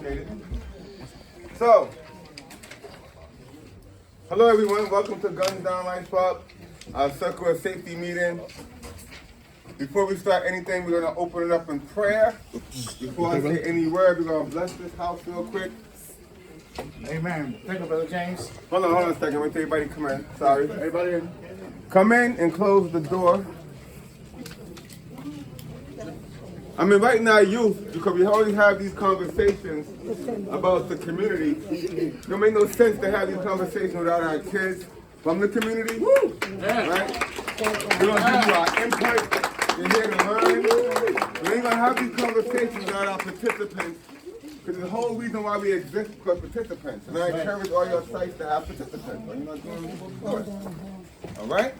appreciate it. So, hello everyone, welcome to Guns Down Life Club, our Circle of Safety meeting. Before we start anything, we're going to open it up in prayer. Before I say any word, we're going to bless this house real quick. Amen. Thank you, Brother James. Hold on a second, wait till everybody come in. Sorry. Everybody in. Come in and close the door. I mean, right now, youth, because we always have these conversations about the community. It don't make no sense to have these conversations without our kids from the community. Right? We're going to give you our input. You're here to learn. We ain't going to have these conversations without our participants. Because the whole reason why we exist is because participants. And I encourage all your sites to have participants. Are you not doing it? All right?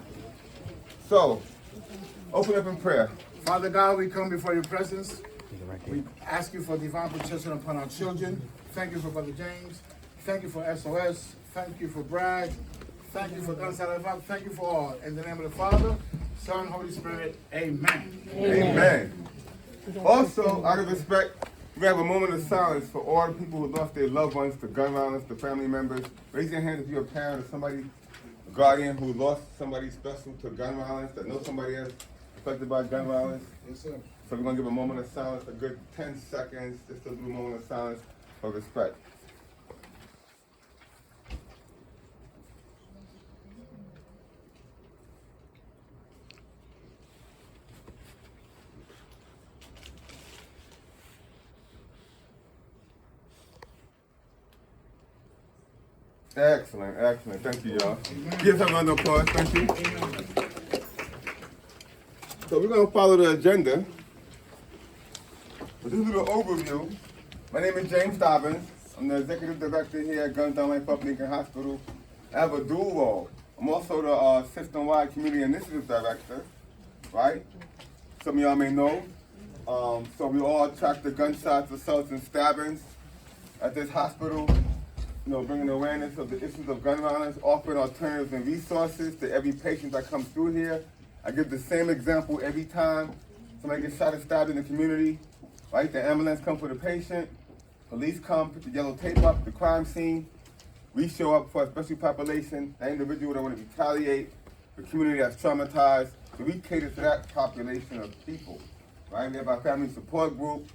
So, open up in prayer. Father God, we come before your presence. We ask you for divine protection upon our children. Thank you for Brother James. Thank you for SOS. Thank you for Brad. Thank you for Gunshot Life. Thank you for all. In the name of the Father, Son, Holy Spirit, amen. Amen. Also, out of respect, we have a moment of silence for all the people who lost their loved ones to gun violence, to family members. Raise your hand if you're a parent or somebody, a guardian who lost somebody special to gun violence, that knows somebody else affected by gun violence. Yes, sir. So we're going to give a moment of silence, a good 10 seconds, just a little moment of silence of respect. Excellent, excellent. Thank you, y'all. Give some round of applause. Thank you. So we're going to follow the agenda. With this little overview, my name is James Dobbins. I'm the executive director here at Guns Down Life Club Lincoln Hospital. I have a dual role. I'm also the system-wide community initiative director, right? Some of y'all may know. So we all track the gunshots, assaults, and stabbings at this hospital. You know, bringing awareness of the issues of gun violence, offering alternatives and resources to every patient that comes through here. I give the same example every time somebody gets shot or stabbed in the community, right? The ambulance comes for the patient, police come, put the yellow tape up, the crime scene. We show up for a special population, that individual that want to retaliate, the community that's traumatized. So we cater to that population of people, right? We have our family support group.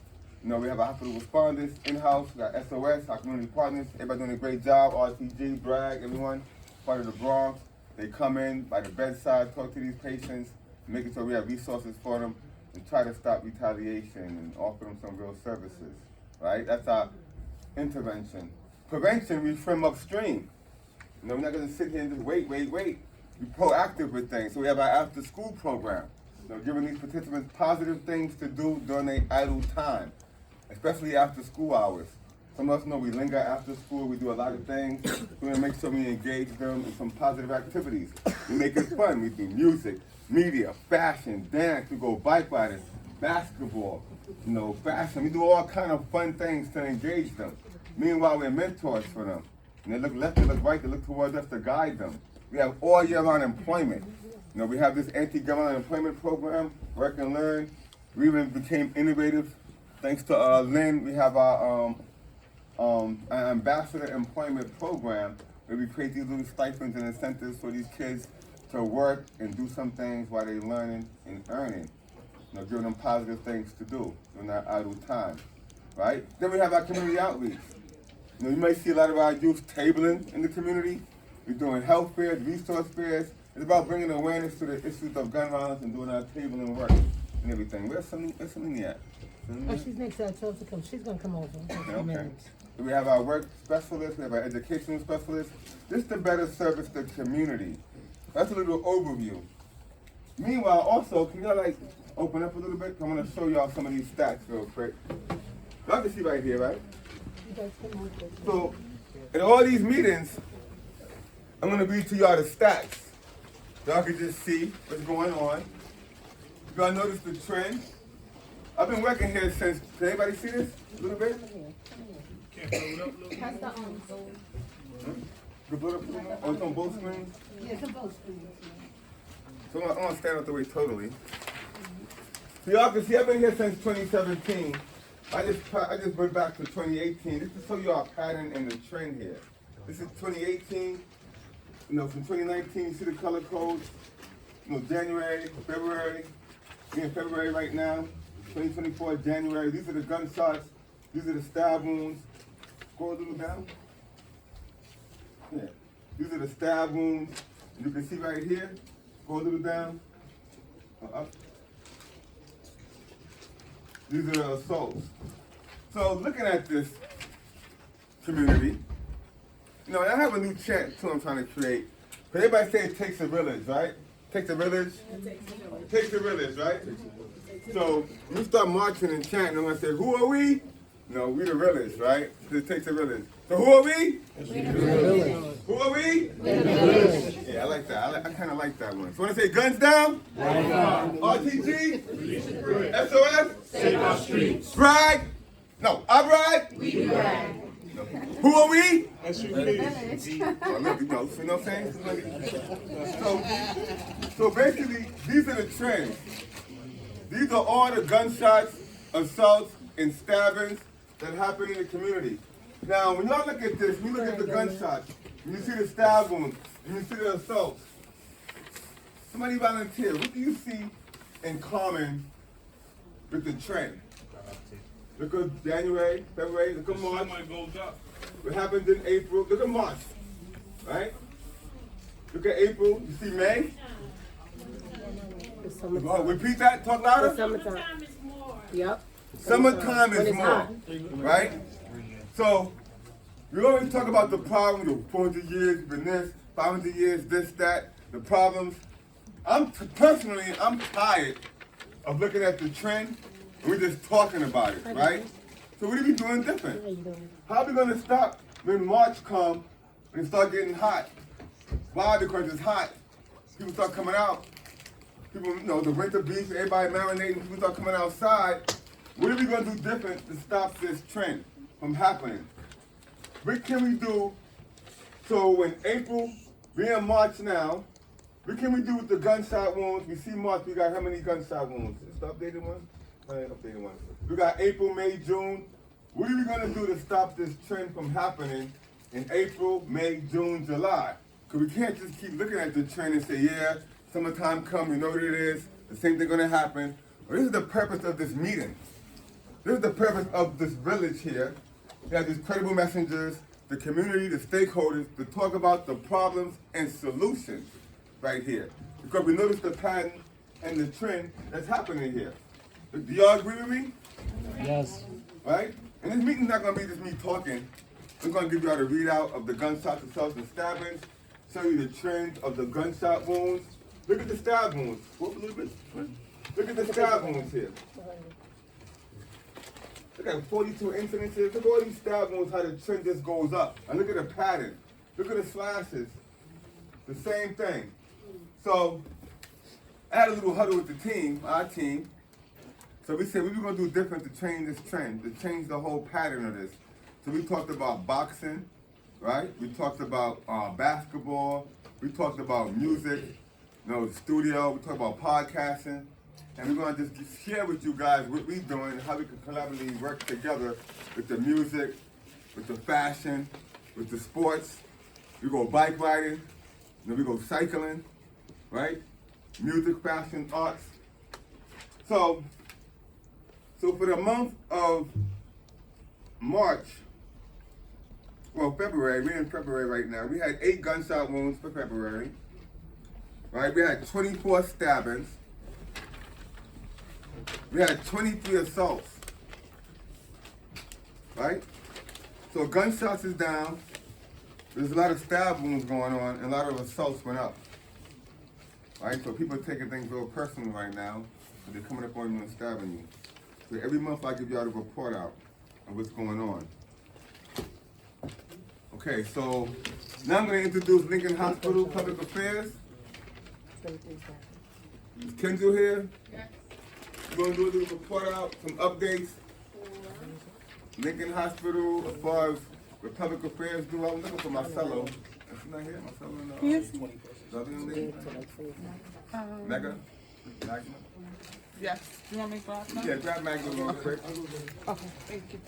You know, we have our hospital responders in-house, we got SOS, our community partners, everybody doing a great job, RTG, Bragg, everyone, part of the Bronx. They come in by the bedside, talk to these patients, making sure we have resources for them, and try to stop retaliation and offer them some real services, right? That's our intervention. Prevention, we swim upstream. You know, we're not gonna sit here and just wait. We're proactive with things. So we have our after-school program, you know, giving these participants positive things to do during their idle time, especially after school hours. Some of us know we linger after school, we do a lot of things. We want to make sure we engage them in some positive activities. We make it fun. We do music, media, fashion, dance, we go bike riding, basketball, you know, fashion. We do all kind of fun things to engage them. Meanwhile, we're mentors for them. And they look left, they look right, they look towards us to guide them. We have all year round employment. You know, we have this anti-gun employment program, Work and Learn. We even became innovative. Thanks to Lynn, we have our ambassador employment program where we create these little stipends and incentives for these kids to work and do some things while they're learning and earning. You know, giving them positive things to do during their idle time, right? Then we have our community outreach. You know, you may see a lot of our youth tabling in the community. We're doing health fairs, resource fairs. It's about bringing awareness to the issues of gun violence and doing our tabling work and everything. Where's Selene at? Oh, she's next to her to come. She's gonna come over in a few minutes. We have our work specialists, we have our educational specialists. This to better service the community. That's a little overview. Meanwhile, also, can y'all like open up a little bit? I'm gonna show y'all some of these stats real quick. Y'all can see right here, right? So, in all these meetings, I'm gonna read to y'all the stats. Y'all can just see what's going on. Y'all notice the trend? I've been working here since, can anybody see this a little bit? Pass the The blow up, oh, it's on both screens? Yeah, it's on both screens. So I'm gonna stand out the way totally. So y'all can see I've been here since 2017. I just went back to 2018. This is show you our pattern and the trend here. This is 2018. You know, from 2019, you see the color codes. You know, January, February. We're in February right now. 2024, January. These are the gunshots. These are the stab wounds. Go a little down. Yeah. These are the stab wounds. You can see right here. Go a little down. Up. These are the assaults. So looking at this community, you know, I have a new chant too I'm trying to create. But everybody say it takes a village, right? Takes a village? Takes a village, right? So when you start marching and chanting, I'm gonna say, who are we? No, we the village, right? It takes a village. So who are we? Who are we? Yeah, I like that. I kind of like that one. So when I say guns down, RTG, SOS, Save our streets. brag. No, I brag. We brag. No. Who are we? SUV. Well, look, you know what I'm saying? So basically, these are the trends. These are all the gunshots, assaults, and stabbings that happen in the community. Now, when y'all look at this, when you look at the gunshots, when you see the stab wounds, when you see the assaults, somebody volunteer, what do you see in common with the trend? Look at January, February, look at March. What happened in April? Look at March, right? Look at April, you see May? Oh, repeat that, talk louder. Summertime. Yep. Summertime When is it's more, hot. right? So, we always talk about the problem, the 400 years, been this, 500 years, this, that, the problems. Personally, I'm tired of looking at the trend and we're just talking about it, right? So what are we doing different? How you doing? How are we gonna stop when March comes and it start getting hot? Why? Because it's hot. People start coming out. People, you know, the winter beef, everybody marinating, people start coming outside. What are we gonna do different to stop this trend from happening? What can we do so when April, we're in March now, what can we do with the gunshot wounds? We see March, we got how many gunshot wounds? Is the updated one? Updated one. We got April, May, June. What are we gonna do to stop this trend from happening in April, May, June, July? Because we can't just keep looking at the trend and say, yeah, summertime come, we know what it is, the same thing gonna happen. Well, this is the purpose of this meeting. This is the purpose of this village here. We have these credible messengers, the community, the stakeholders, to talk about the problems and solutions right here. Because we notice the pattern and the trend that's happening here. Do y'all agree with me? Yes. Right? And this meeting's not gonna be just me talking. We're gonna give you all the readout of the gunshots, assaults, and stabbings, show you the trend of the gunshot wounds. Look at the stab wounds. Whoop, a little bit. Look at the stab wounds here. Look at 42 incidences. Look at all these stab wounds, how the trend just goes up. And look at the pattern. Look at the slashes. The same thing. So, I had a little huddle with the team, our team. So we said, what are we going to do different to change this trend, to change the whole pattern of this? So we talked about boxing, right? We talked about basketball. We talked about music, you know, the studio. We talked about podcasting. And we're going to just share with you guys what we're doing and how we can collaboratively work together with the music, with the fashion, with the sports. We go bike riding, then we go cycling, right? Music, fashion, arts. So for the month of March, well, February, we're in February right now. We had 8 gunshot wounds for February, right? We had 24 stabbings. We had 23 assaults, right? So gunshots is down. There's a lot of stab wounds going on, and a lot of assaults went up, right? So people are taking things real personal right now, and they're coming up on you and stabbing you. So every month I give y'all the report out of what's going on. Okay, so now I'm going to introduce Lincoln Hospital Public Affairs. Is Kendall here? Yes. We're going to do a little report out, some updates. Lincoln Hospital, as far as what public affairs do. I'm looking for Marcelo. Is she not here? Marcelo in the Yes. Mega? Magma? Yes, you want me to grab them? Yeah, grab Magda real quick. Okay, thank you.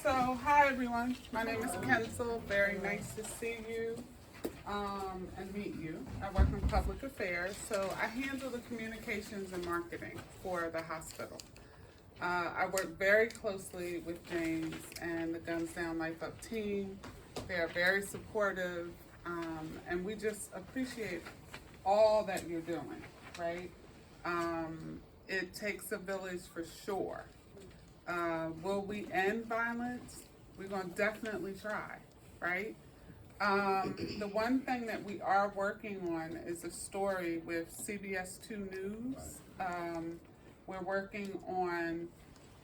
So, hi everyone, my name is Kensel, very nice to see you, and meet you. I work in public affairs, so I handle the communications and marketing for the hospital. I work very closely with James and the Guns Down Life Up team. They are very supportive, and we just appreciate all that you're doing, right? It takes a village for sure. Will we end violence? We're gonna definitely try, right? The one thing that we are working on is a story with CBS 2 News. We're working on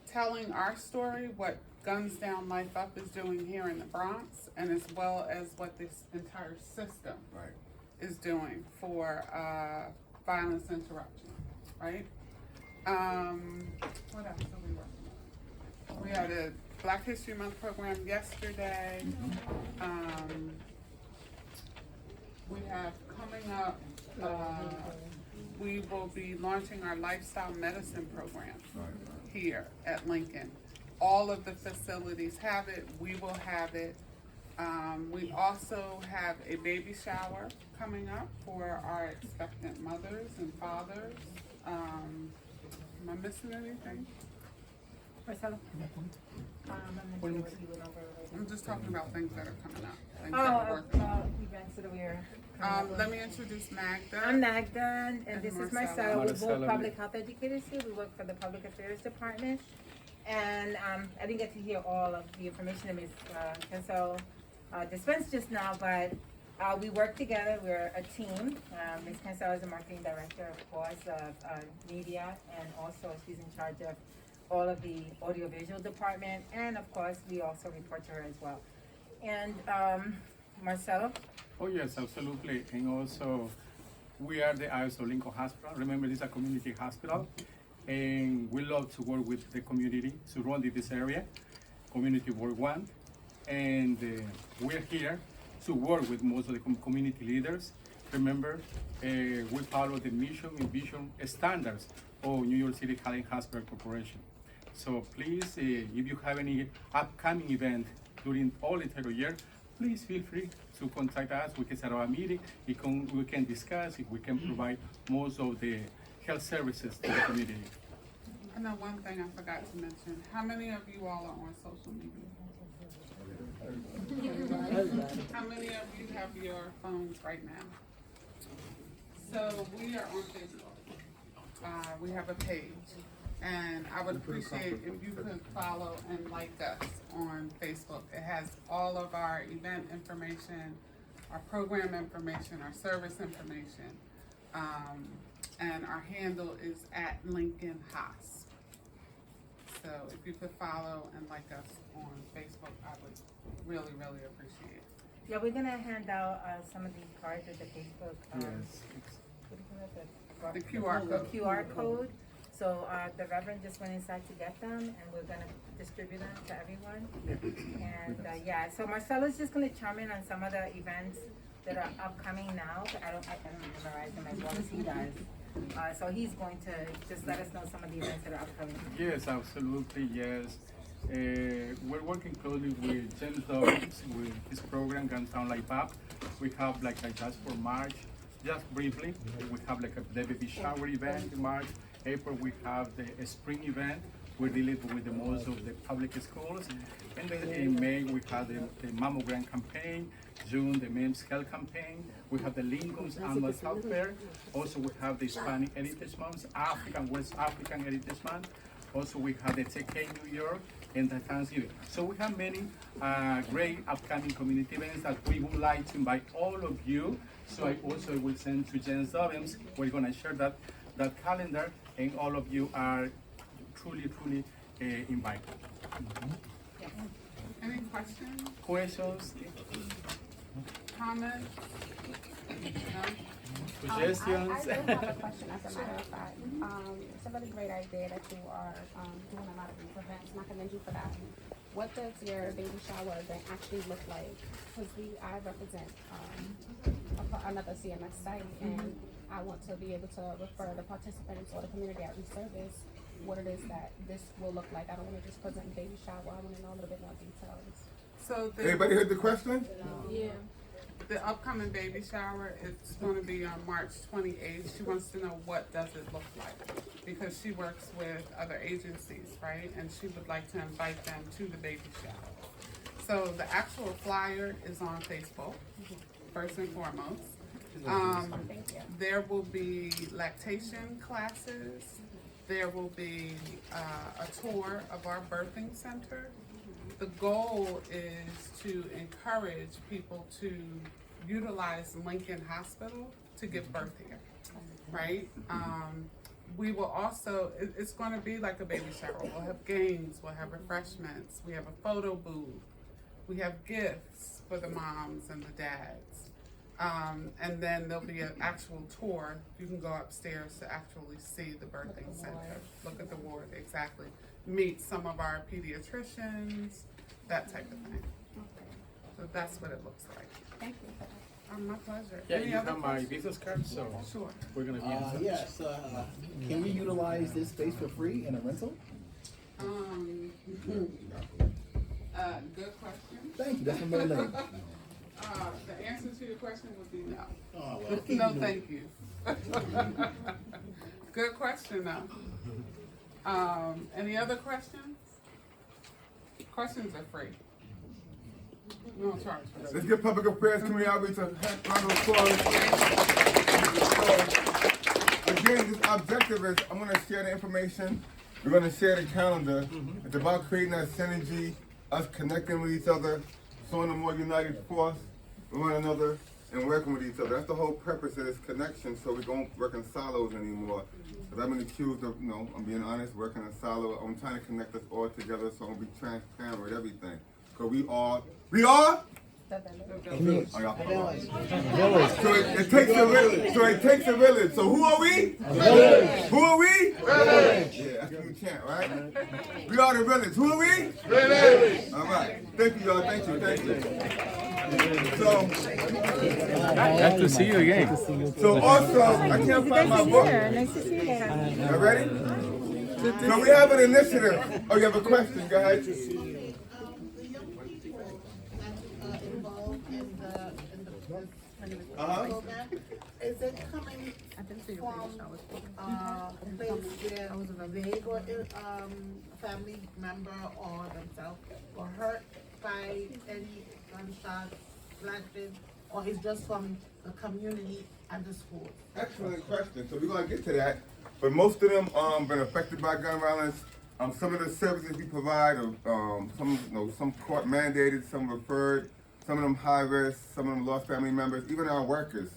telling our story, what Guns Down Life Up is doing here in the Bronx, and as well as what this entire system Right. is doing for violence interruption, right? What else are we working on? We had a Black History Month program yesterday. We have coming up, we will be launching our lifestyle medicine program here at Lincoln. All of the facilities have it, we will have it. We also have a baby shower coming up for our expectant mothers and fathers. Am I missing anything? Marcelo? I'm just talking about things that are coming up, things that we're working on. Events that we're. Let me introduce Magda. I'm Magda, and this is Marcelo. We're Marcelo. both public health educators here. We work for the Public Affairs Department. And I didn't get to hear all of the information that Ms. Kensel dispensed just now, but we work together. We're a team. Ms. Kensel is the marketing director, of course, of media, and also she's in charge of all of the audiovisual department. And of course, we also report to her as well. And Marcelo? Oh, yes, absolutely. And also, we are the ISO Lincoln Hospital. Remember, this is a community hospital. And we love to work with the community surrounding this area, Community Work One. And we're here to work with most of the community leaders. Remember, we follow the mission and vision standards of New York City Catholic Hospital Corporation. So please, if you have any upcoming event during all the entire year, please feel free to contact us. We can set up a meeting. We can discuss if we can provide most of the health services to the community. I know one thing I forgot to mention. How many of you all are on social media? How many of you have your phones right now? So we are on Facebook. We have a page. And I would appreciate if you could follow and like us on Facebook. It has all of our event information, our program information, our service information. And our handle is @LincolnHosp. So if you could follow and like us on Facebook, I would really, really appreciate it. Yeah, we're gonna hand out some of these cards at the Facebook. Yes. What do you call it? The QR code. The QR code. So the Reverend just went inside to get them, and we're gonna distribute them to everyone. And yeah, so Marcelo's just gonna chime in on some of the events that are upcoming now. I don't memorize them as well as he does. So he's going to just let us know some of the events that are upcoming. Yes, absolutely, yes. We're working closely with James Dobbins with this program, Guns Down Life Up. We have like just for March, just briefly, we have like a baby shower event in March. April, we have the spring event. We're dealing with the most of the public schools. And then in May, we have the mammogram campaign. June, the men's health campaign. We have the Lincoln's Annual Health Fair. Also, we have the Hispanic Heritage Month, West African Heritage Month. Also, we have the TK New York and the Thanksgiving. So we have many great upcoming community events that we would like to invite all of you. So I also will send to James Dobbins. We're gonna share that calendar, and all of you are truly invited. Any questions, Questions, comments? No? suggestions? I do have a question, as a matter of fact. It's a really great idea that you are doing a lot of these events, and I commend you for that. What does your baby shower event actually look like? Because I represent another CMS site, and I want to be able to refer the participants or the community outreach service what it is that this will look like. I don't want to just present baby shower. I want to know a little bit more details. So Anybody heard the question? Yeah. the upcoming baby shower, it's going to be on March 28th. She wants to know what does it look like, because she works with other agencies, right? And she would like to invite them to the baby shower. So the actual flyer is on Facebook, first and foremost. Thank you. There will be lactation classes. There will be a tour of our birthing center. The goal is to encourage people to utilize Lincoln Hospital to give birth here, right? We will also, it's going to be like a baby shower. We'll have games, we'll have refreshments, we have a photo booth, we have gifts for the moms and the dads. And then there'll be an actual tour. You can go upstairs to actually see the birthing center. Look at the ward, exactly. Meet some of our pediatricians, that type of thing. Okay. So that's what it looks like. Thank you for that. My pleasure. Yeah, Any you other have my questions? business card, so Sure. we're gonna be in touch. Yes, can we utilize this space for free in a rental? Good question. Thank you, that's my middle name. The answer to your question would be no. Oh, well. No, thank you. Good question, though. Any other questions? Questions are free. We don't charge for Let's that. give public affairs community outreach a round of applause. So, again, this objective is I'm going to share the information. We're going to share the calendar. It's about creating that synergy, us connecting with each other, showing a more united force with one another, and working with each other. That's the whole purpose of this connection, so we don't work in silos anymore. Because I've been accused of, I'm being honest, working in silos. I'm trying to connect us all together, so I'm going to be transparent with everything. Because we are. Oh, y'all So it takes a village. So it takes a village. So who are we? Village. Who are we? Village. Yeah, that's what we chant, right? We are the village. Who are we? Village. All right. Thank you, y'all. Thank you. So, Nice to see you again. so also, I can't find my book. Nice to see you guys. Y'all ready? So we have an initiative. Oh, you have a question? Go ahead. Program. Is it coming from a place where they or family member or themselves were hurt by any gunshot blasted, or is just from the community and the school? Excellent question. So we're gonna get to that. But most of them been affected by gun violence. Some of the services we provide are some court mandated, some referred, some of them high risk, some of them lost family members, even our workers.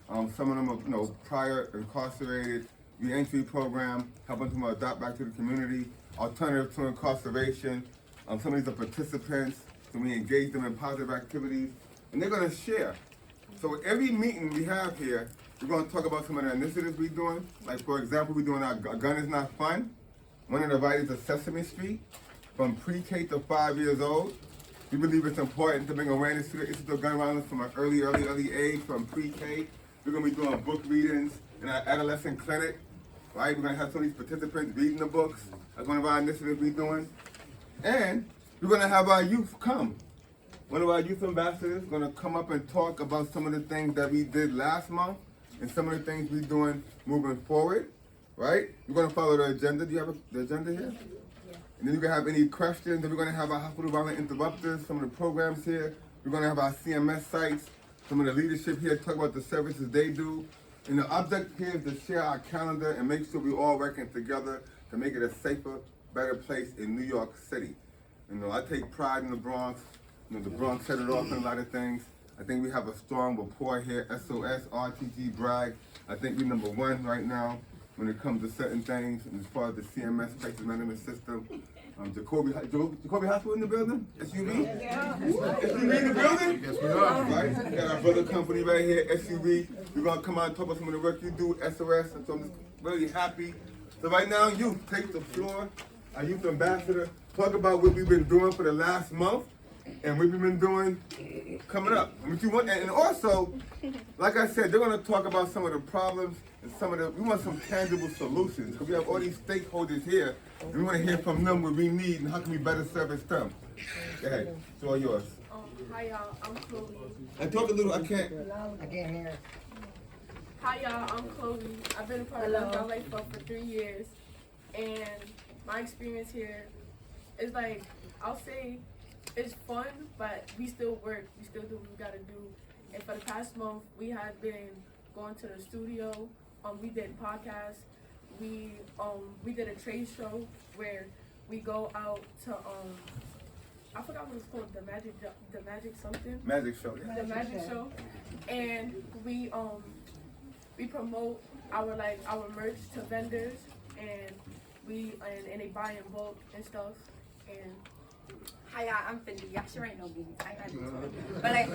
Some of them are prior incarcerated, reentry program, helping them adapt back to the community, alternative to incarceration. Some of these are participants, so we engage them in positive activities, and they're gonna share. So every meeting we have here, we're gonna talk about some of the initiatives we're doing. Like for example, we're doing our A Gun Is Not Fun. One of the riders of Sesame Street, from pre-K to 5 years old. We believe it's important to bring awareness to the issue of gun violence from an early age, from pre-K. We're gonna be doing book readings in our adolescent clinic, right? We're gonna have some of these participants reading the books. That's one of our initiatives we're doing. And we're gonna have our youth come. One of our youth ambassadors is gonna come up and talk about some of the things that we did last month and some of the things we're doing moving forward, right? We're gonna follow the agenda. Do you have the agenda here? And then you can have any questions. Then we're going to have our hospital violent interrupters, some of the programs here. We're going to have our CMS sites, some of the leadership here, talk about the services they do. And the object here is to share our calendar and make sure we're all working together to make it a safer, better place in New York City. I take pride in the Bronx. The Bronx set it off in a lot of things. I think we have a strong rapport here, SOS, RTG, BRAG. I think we're number one right now when it comes to certain things, and as far as the CMS crisis management system. Jacoby Hospital in the building? SUV? Yeah. SUV in the building? Yes, we are. Right? We got our brother company right here, SUV. We're going to come out and talk about some of the work you do, SOS, and so I'm just really happy. So right now, you take the floor, our youth ambassador, talk about what we've been doing for the last month, and we've been doing coming up. And also, like I said, they're going to talk about some of the problems and we want some tangible solutions because we have all these stakeholders here, and we want to hear from them what we need and how can we better service them. Go ahead, it's all yours. Hi y'all, I'm Chloe. And talk a little. I can't hear. Hi y'all, I'm Chloe. I've been a part of Downtown Life for 3 years, and my experience here is like, I'll say it's fun, but we still work. We still do what we gotta do. And for the past month, we had been going to the studio. We did podcasts. We did a trade show where we go out to I forgot what it's called, the magic something. Magic show. The magic show, and we promote our merch to vendors, and they buy in bulk and stuff. And hi y'all, I'm Fendi. Y'all sure ain't no me. I got it. But like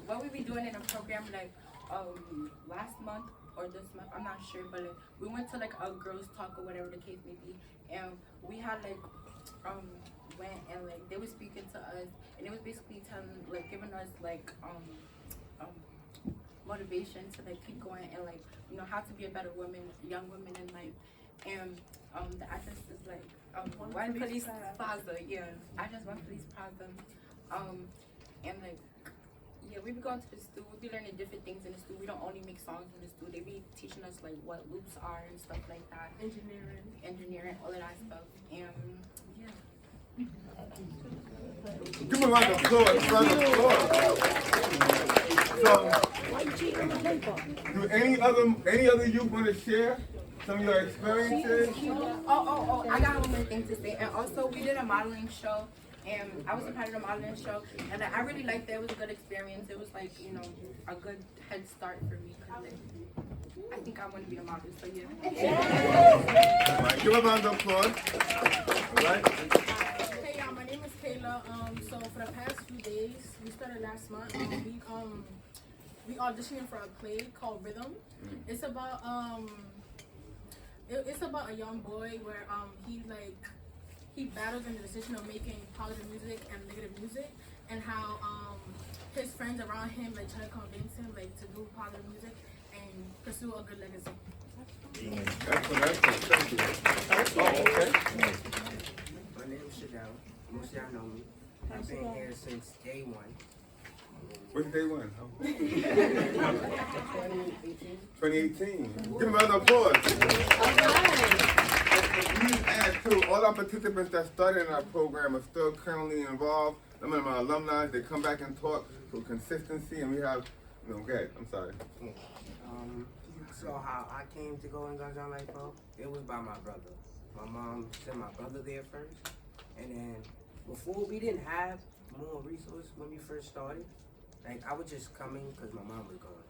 what we be doing in a program like last month or this month, I'm not sure, but like we went to like a girls talk or whatever the case may be, and we had like went and like they were speaking to us, and it was basically giving us like motivation to like keep going and like how to be a better woman, young woman in life. And the address is like One Police Plaza. Yeah, address One Police Plaza. And like we be going to the studio. We be learning different things in the studio. We don't only make songs in the studio. They be teaching us like what loops are and stuff like that. Engineering, all of that stuff. And yeah. Give me a round of applause. So, do any other youth want to share some of your experiences? Oh, I got one more thing to say. And also, we did a modeling show, and I was a part of the modeling show, and I really liked it. It was a good experience. It was like, a good head start for me. I think I want to be a model, so yeah. All right, give a round of applause. All right. Hey y'all, my name is Kayla. So for the past few days, we started last month. We auditioning for a play called Rhythm. It's about it's about a young boy where he battles in the decision of making positive music and negative music, and how his friends around him try to convince him to do positive music and pursue a good legacy. Excellent. Thank you. Oh, okay. My name is Shadell. Most of y'all know me. I've been here since day one. What's day one? 2018. Give me a round of applause. Please add too, all our participants that started in our program are still currently involved. Some of my alumni, they come back and talk for consistency, and we have, go ahead, I'm sorry. So how I came to go in Guns Down Life Pro, it was by my brother. My mom sent my brother there first, and then before we didn't have more resources when we first started. I was just coming because my mom was going,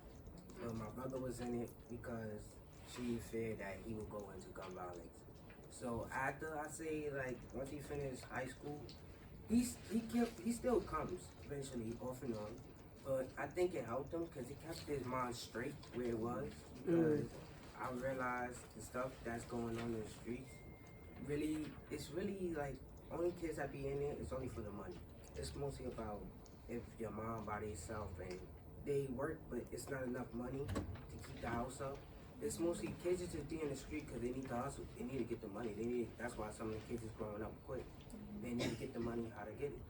but my brother was in it because she feared that he would go into gun violence. So after I say once he finished high school, he still comes eventually off and on. But I think it helped him because it kept his mind straight where it was. Because I realized the stuff that's going on in the streets, it's really only kids that be in there, it's only for the money. It's mostly about if your mom by themselves and they work, but it's not enough money to keep the house up. It's mostly kids just be in the street because they need to hustle. They need to get the money. That's why some of the kids is growing up quick. They need to get the money how to get it.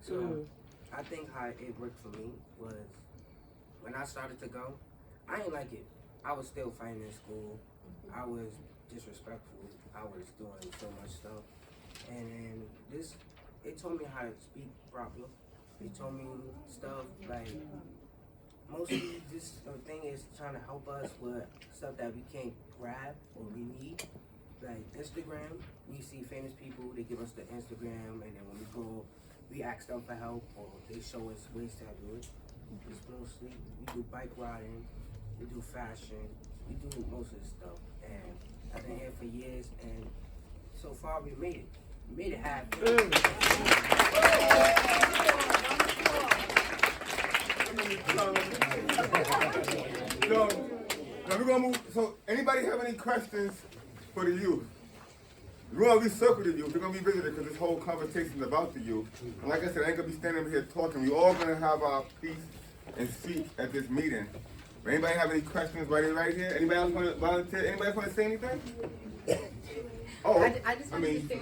So I think how it worked for me was when I started to go, I ain't like it. I was still fighting in school. I was disrespectful. I was doing so much stuff. And then it told me how to speak properly. It told me stuff mostly this thing is trying to help us with stuff that we can't grab or we need. Instagram, we see famous people, they give us the Instagram, and then when we go, we ask them for help or they show us ways to do it. It's mostly, we do bike riding, we do fashion, we do most of this stuff. And I've been here for years, and so far we made it. We made it happen. So, now we're gonna move. So, anybody have any questions for the youth? We're gonna recircle the youth. We're gonna revisit it because this whole conversation is about the youth. And like I said, I ain't gonna be standing over here talking. We all gonna have our piece and speak at this meeting. Anybody have any questions right here? Anybody else want to volunteer? Anybody else want to say anything? Oh, I just wanted to say.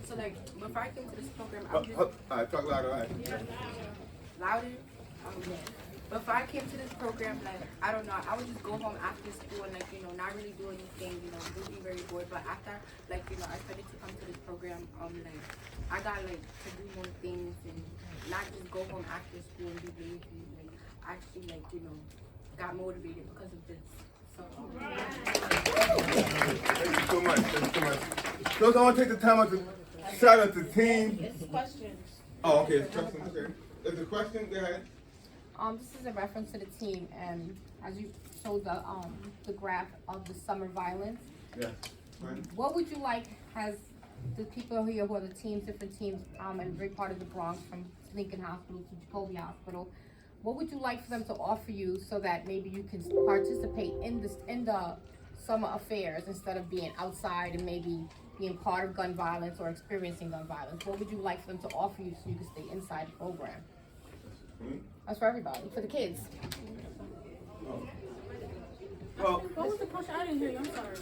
So like before I came to this program, I was just talk louder. All right. louder. Before I came to this program, like I don't know, I would just go home after school and like not really do anything, would be very bored. But after I started to come to this program, like I got like to do more things and not just go home after school and be lazy. Like actually got motivated because of this. So thank you so much. So I want to take the time out to shout out the team. It's questions. Oh, okay, it's questions. Okay. Is the question? Go ahead. This is a reference to the team, and as you showed the graph of the summer violence. Yeah. What would you like as the people here who are the teams, different teams, and every part of the Bronx, from Lincoln Hospital to Jacoby Hospital, what would you like for them to offer you so that maybe you can participate in the summer affairs instead of being outside and maybe being part of gun violence or experiencing gun violence? What would you like for them to offer you so you can stay inside the program? That's for everybody, for the kids. Well, What was the question? I didn't hear you. I'm sorry.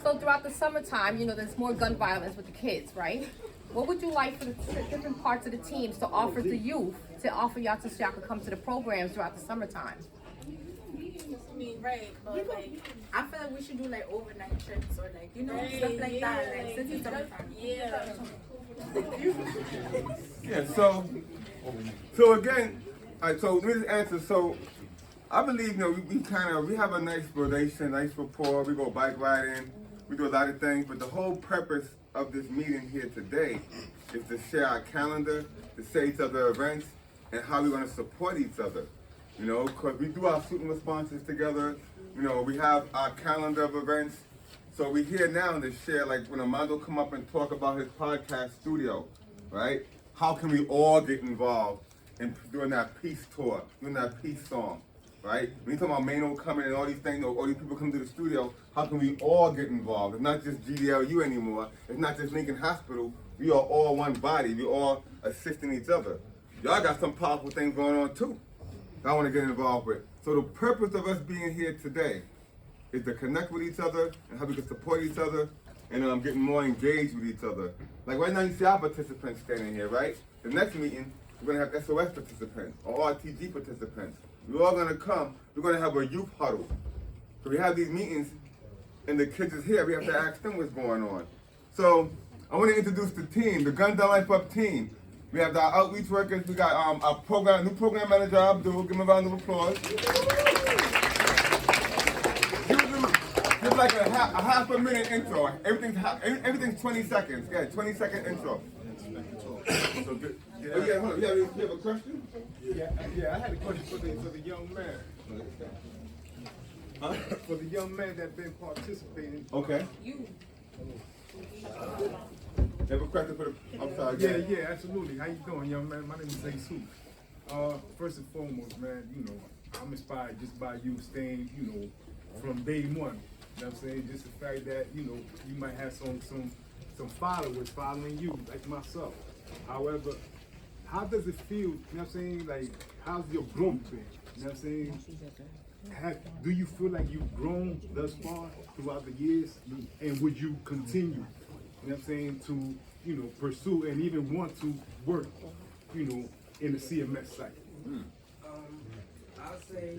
So throughout the summertime, there's more gun violence with the kids, right? What would you like for the different parts of the teams to offer the youth, to offer y'all so y'all could come to the programs throughout the summertime? I mean, right, but like I feel like we should do like overnight trips or like stuff like that. Like since it's summertime. yeah. So again, so let me just answer. So I believe we have a nice relation, nice rapport. We go bike riding, we do a lot of things, but the whole purpose of this meeting here today is to share our calendar, to say each other events, and how we're going to support each other. Because we do our shooting responses together. We have our calendar of events. So we're here now to share, like when Armando come up and talk about his podcast studio, right? How can we all get involved in doing that peace tour, doing that peace song, right? When you talk about Mano coming and all these things, all these people come to the studio, how can we all get involved? It's not just GDLU anymore. It's not just Lincoln Hospital. We are all one body. We all assisting each other. Y'all got some powerful things going on too that I want to get involved with. So the purpose of us being here today is to connect with each other and how we can support each other and getting more engaged with each other. Like right now you see our participants standing here, right? The next meeting, we're gonna have SOS participants or RTG participants. We're all gonna come, we're gonna have a youth huddle. So we have these meetings and the kids is here, we have to ask them what's going on. So I wanna introduce the team, the Gun Down Life Up team. We have our outreach workers, we got our new program manager, Abdul, give him a round of applause. Give like a half a minute intro. Everything's 20 seconds. Yeah, 20-second intro. So good. Yeah. Oh, yeah, hold on. You have a question? Yeah, I had a question for the young man. Huh? For the young man that been participating. Okay. You have a question for the? I'm sorry. Yeah, absolutely. How you doing, young man? My name is Jesus. First and foremost, man, I'm inspired just by you staying, from day one. You know what I'm saying? Just the fact that, you might have some followers following you, like myself. However, how does it feel, you know what I'm saying? Like, how's your growth been? You know what I'm saying? Do you feel like you've grown thus far throughout the years? And would you continue, you know what I'm saying, to, pursue and even want to work, in the CMS site? I'll say,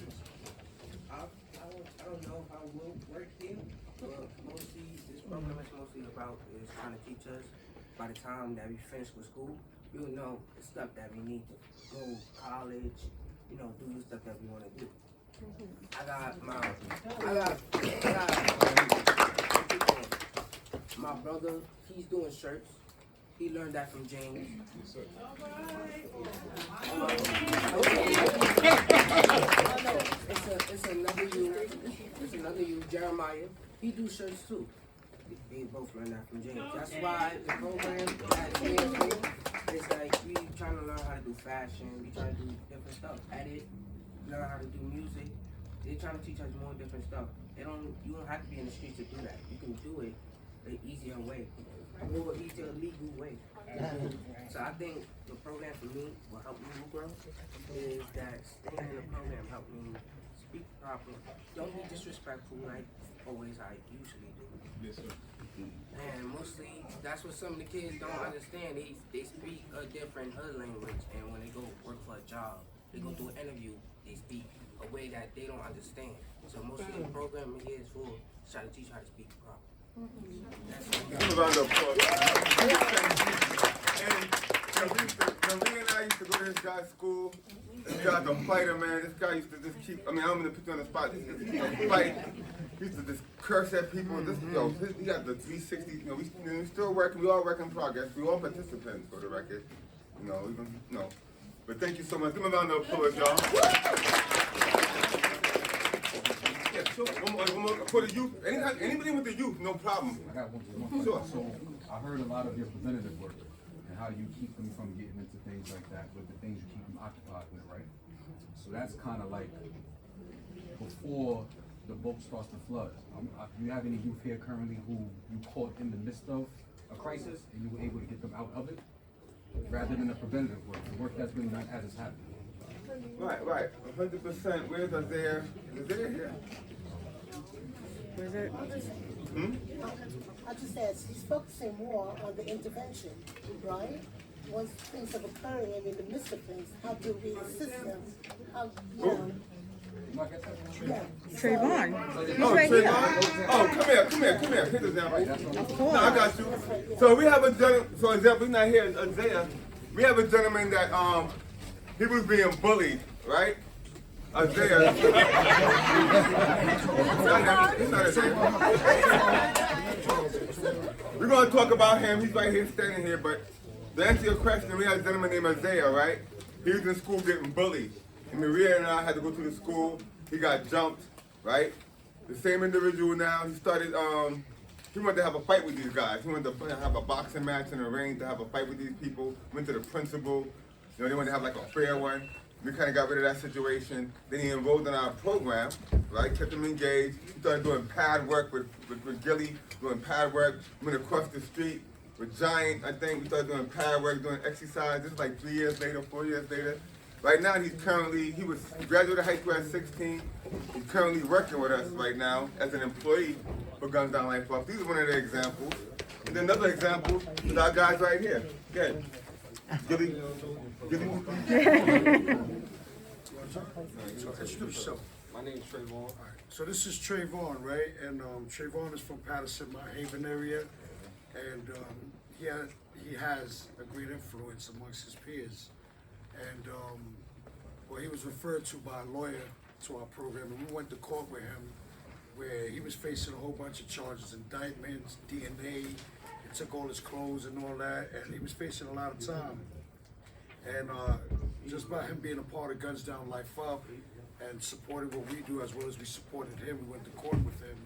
I don't know if I will work here, but mostly this program is mostly about is trying to teach us by the time that we finish with school, we'll know the stuff that we need to go to college, do the stuff that we want to do. I got my brother, he's doing shirts. He learned that from James. Yes, sir. It's another you, Jeremiah. He do shirts too. They both learned that from James. That's why the program at CMU is like we trying to learn how to do fashion. We trying to do different stuff. Edit, learn how to do music. they're trying to teach us more different stuff. You don't have to be in the streets to do that. You can do it the easier way, more easier legal way. So I think the program for me will help me grow is that staying in the program helped me speak properly. Don't be disrespectful like always I usually do. Yes, sir. And mostly that's what some of the kids don't understand. They speak a different hood language, and when they go work for a job, they go do an interview, they speak a way that they don't understand. So mostly the program here is for try to teach you how to speak properly. Give a round of applause. And Marie and I used to go to this guy's school. This guy's a fighter, man. This guy used to just keep, I mean, I'm gonna put you on the spot. This is a fight. He used to just curse at people. This, he got the 360, we still working, we all work in progress. We all participants for the record. But thank you so much. Give a round of applause, y'all. Yeah, sure. One more for the youth. Anybody with the youth, no problem. I got one. Sure. So I heard a lot of your preventative work and how you keep them from getting into things like that with the things you keep them occupied with, right? So that's kind of like before the boat starts to flood. Do you have any youth here currently who you caught in the midst of a crisis and you were able to get them out of it? Rather than the preventative work, the work that's been done as it's happened. Right. 100%. Where's Isaiah? Is Isaiah here? Where's it? I just asked, he's focusing more on the intervention, right? Once things have occurred and in the midst of things, how do we assist them? How, Trayvon. Oh, right Trayvon? Oh, come here. Hit us down right now. No, I got you. So we have a gentleman, for example, he's not here, Isaiah. We have a gentleman that, he was being bullied, right? Isaiah. He's not Isaiah. We're going to talk about him. He's right here, standing here. But to answer your question, we had a gentleman named Isaiah, right? He was in school getting bullied. And Maria and I had to go to the school. He got jumped, right? The same individual now, he started, he wanted to have a fight with these guys. He wanted to have a boxing match in a ring to have a fight with these people. Went to the principal. They wanted to have like a fair one. We kind of got rid of that situation. Then he enrolled in our program, right? Kept him engaged. He started doing pad work with Gilly, doing pad work. Went across the street with Giant, I think. We started doing pad work, doing exercise. This is like 3 years later, 4 years later. Right now, he graduated high school at 16. He's currently working with us right now as an employee for Guns Down Life Off. These are one of the examples. And then another example is our guys right here. Good. Gilly. Introduce yourself. My name's Trayvon. So this is Trayvon, right? And Trayvon is from Patterson, Mount Haven area, and he has a great influence amongst his peers. And he was referred to by a lawyer to our program, and we went to court with him, where he was facing a whole bunch of charges, indictments, DNA. He took all his clothes and all that, and he was facing a lot of time. And just by him being a part of Guns Down Life Up and supporting what we do as well as we supported him, we went to court with him.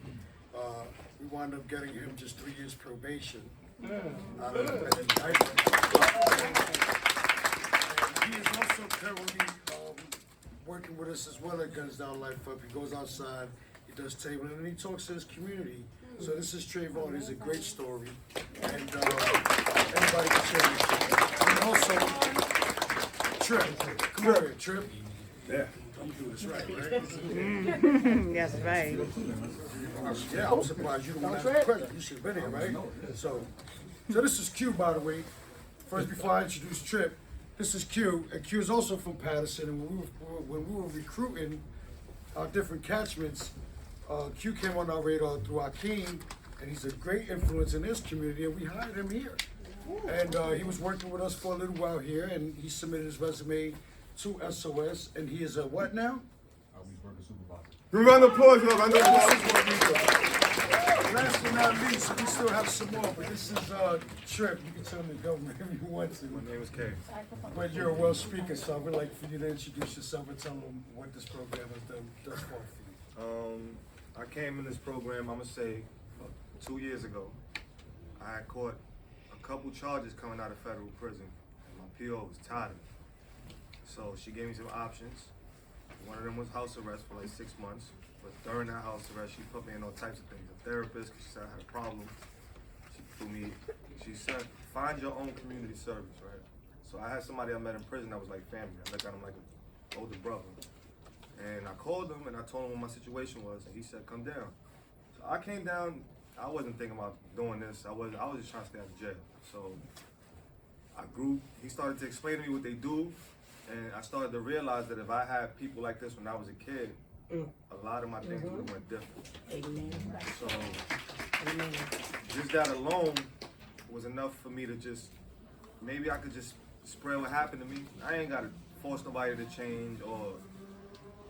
We wound up getting him just 3 years probation out of an indictment. And he is also currently working with us as well at Guns Down Life Up. He goes outside, he does tabling, and he talks to his community. So this is Trayvon. It's a great story, and everybody can share this. And also, Trip, come over here, Trip. Yeah. I'm doing this right? Yes, right. Yeah, I'm surprised you don't have the credit. You should have been here, right? So this is Q, by the way. First, before I introduce Trip, this is Q, and Q is also from Patterson. And when we were recruiting our different catchments, Q came on our radar through Akeem, and he's a great influence in this community, and we hired him here. And he was working with us for a little while here, and he submitted his resume to SOS, and he is a what now? Weed worker supervisor. Round of applause, round of applause. Last but not least, we still have some more, but this is Trip. You can tell me to go wherever you want to. My name is Kay. But you're a well speaker, so I would like for you to introduce yourself and tell them what this program has done thus far for you. I came in this program, I'm gonna say, 2 years ago. I had caught a couple charges coming out of federal prison, and my PO was tired of me. So she gave me some options. One of them was house arrest for like 6 months. But during that house arrest, she put me in all types of things. A therapist, 'cause she said I had a problem. She said, find your own community service, right? So I had somebody I met in prison that was like family. I looked at him like an older brother. And I called him and I told him what my situation was, and he said, come down. So I came down. I wasn't thinking about doing this. I was just trying to stay out of jail. So I grew. He started to explain to me what they do, and I started to realize that if I had people like this when I was a kid, a lot of my things would have went different. Amen. So just that alone was enough for me to just, maybe I could just spread what happened to me. I ain't gotta force nobody to change or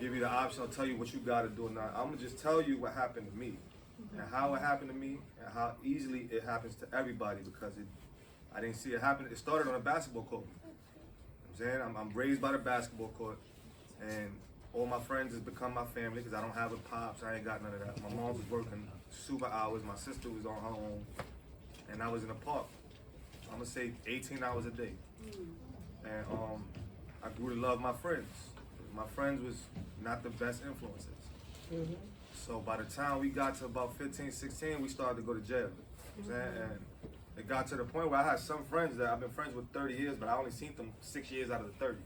give you the option or tell you what you gotta do or not. I'm gonna just tell you what happened to me and how it happened to me and how easily it happens to everybody, because I didn't see it happen. It started on a basketball court. You know what I'm saying? I'm raised by the basketball court, and all my friends has become my family because I don't have a pops. I ain't got none of that. My mom was working super hours. My sister was on her own, and I was in a park. I'm gonna say 18 hours a day. And I grew to love my friends. My friends was not the best influences. So by the time we got to about 15, 16, we started to go to jail. You know what I'm saying? And it got to the point where I had some friends that I've been friends with 30 years, but I only seen them 6 years out of the 30.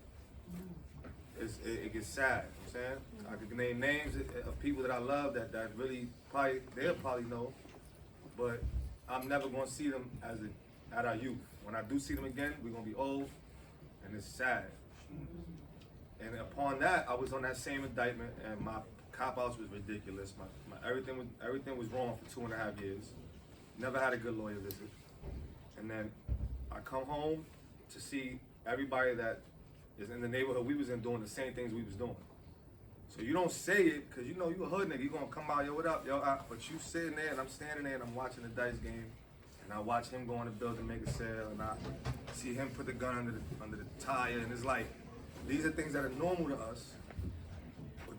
It gets sad, you know what I'm saying? I could name names of people that I love that really they'll probably know, but I'm never gonna see them at our youth. When I do see them again, we're gonna be old, and it's sad. And upon that, I was on that same indictment, and my cop-outs was ridiculous. My everything was wrong for 2.5 years. Never had a good lawyer visit. And then I come home to see everybody that is in the neighborhood we was in doing the same things we was doing. So you don't say it, because you know you a hood nigga, you gonna come out, yo, what up, yo, but you sitting there and I'm standing there and I'm watching the dice game, and I watch him go in the building, make a sale, and I see him put the gun under the tire, and it's like, these are things that are normal to us, but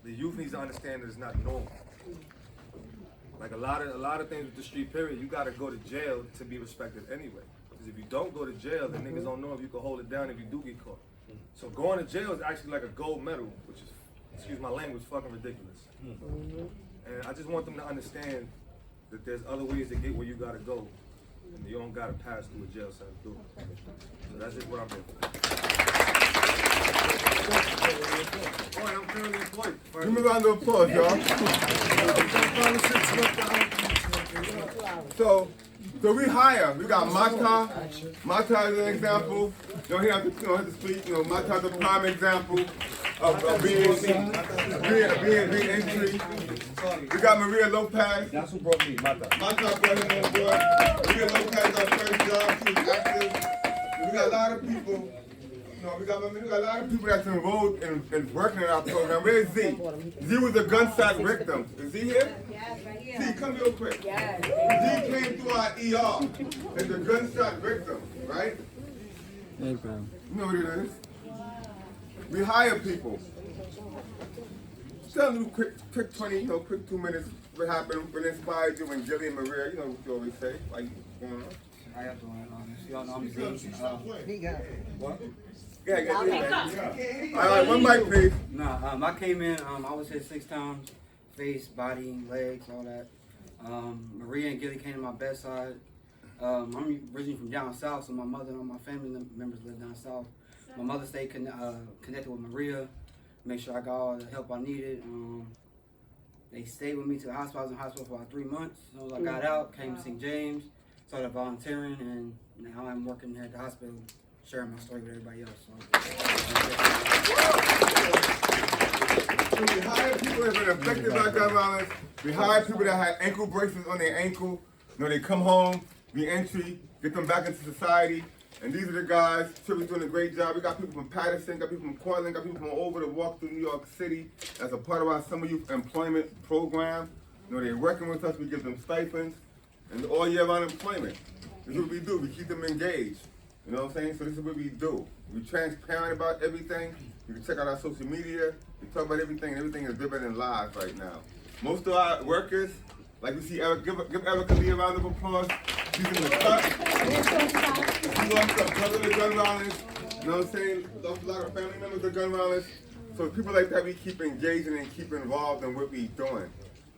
the youth needs to understand that it's not normal. Like a lot of things with the street period, you gotta go to jail to be respected anyway. Because if you don't go to jail, then niggas don't know if you can hold it down if you do get caught. So going to jail is actually like a gold medal, which is, excuse my language, fucking ridiculous. And I just want them to understand that there's other ways to get where you gotta go, and you don't gotta pass through a jail cell to do it. So that's just what I'm doing. All right, I'm currently employed. Give me a round of applause, y'all. So we hire. We got Mata. Mata is an example. You know, he has to speak. You know, Mata is a prime example of being entry. We got Maria Lopez. That's who brought me, Mata. Mata brought him on board. Maria Lopez, our first job, she was active. We got a lot of people. We got a lot of people that's enrolled in working in our program. Where's Z? Z was a gunshot victim. Is Z here? Yes, right here. Z, come real quick. Yes. Z came through our ER as a gunshot victim, right? Hey, bro. You know what it is? We hire people. Tell them quick 20, quick 2 minutes what happened, what inspired you and Gilly and Maria, you know what you always say, like, going on. How y'all doing? Y'all know I'm Z. What? Yeah. All right, one mic, please. I came in, I was hit 6 times, face, body, legs, all that. Maria and Gilly came to my bedside. I'm originally from down south, so my mother and all my family members live down south. My mother stayed connected with Maria, make sure I got all the help I needed. They stayed with me to the hospital. I was in the hospital for about 3 months. As soon as I got out, came to St. James, started volunteering, and now I'm working here at the hospital, sharing my story with everybody else. So we hire people that have been affected by gun violence. We hire people that had ankle bracelets on their ankle. You know, they come home, re-entry, get them back into society. And these are the guys. Trippy's doing a great job. We got people from Patterson, got people from Cortland, got people from all over the walk through New York City as a part of our summer youth employment program. You know, they're working with us. We give them stipends and all year round employment. This is what we do. We keep them engaged. You know what I'm saying? So this is what we do. We're transparent about everything. You can check out our social media. We talk about everything, and everything is living in lives right now. Most of our workers, like we see Eric, give Erica Lee a round of applause. She's in the cut. She lost her brother to gun violence. You know what I'm saying? Lost a lot of family members to gun violence. So people like that we keep engaging and keep involved in what we doing.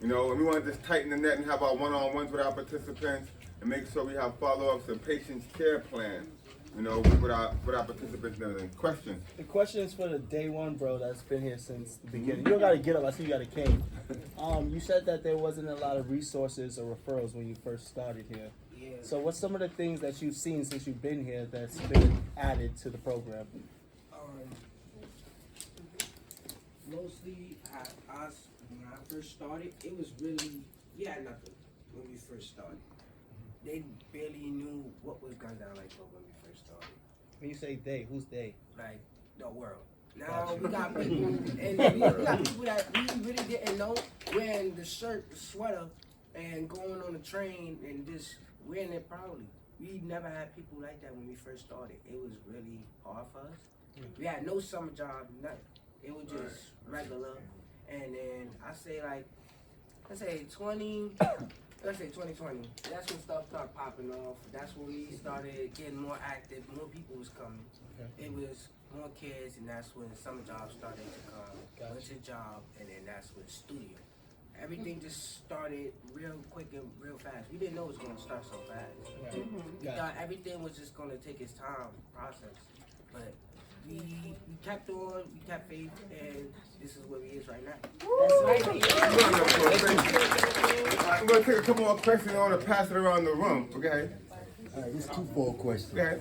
You know, and we want to just tighten the net and have our one-on-ones with our participants and make sure we have follow-ups and patient care plans, you know, with our participants and everything. Questions? The question is for the day one, bro, that's been here since the beginning. You don't gotta get up, I see you got a cane. You said that there wasn't a lot of resources or referrals when you first started here. Yeah. So what's some of the things that you've seen since you've been here that's been added to the program? Mostly, when I first started, it was really, we had nothing when we first started. They barely knew what was Guns Down Life when we first started. When you say they, who's they? Like, the world. Now we got people, and we got people that we really didn't know wearing the shirt, the sweater, and going on the train and just wearing it proudly. We never had people like that when we first started. It was really hard for us. We had no summer job, nothing. It was just regular. And then let's say 2020, that's when stuff started popping off. That's when we started getting more active, more people was coming. It was more kids, and that's when summer jobs started to come. Went to job, and then that's when studio. Everything just started real quick and real fast. We didn't know it was going to start so fast. We thought everything was just going to take its time, process. But we kept on, we kept faith, and this is where we is right now. I'm going to take a couple more questions. I want to pass it around the room, okay? All right, this twofold question. Okay.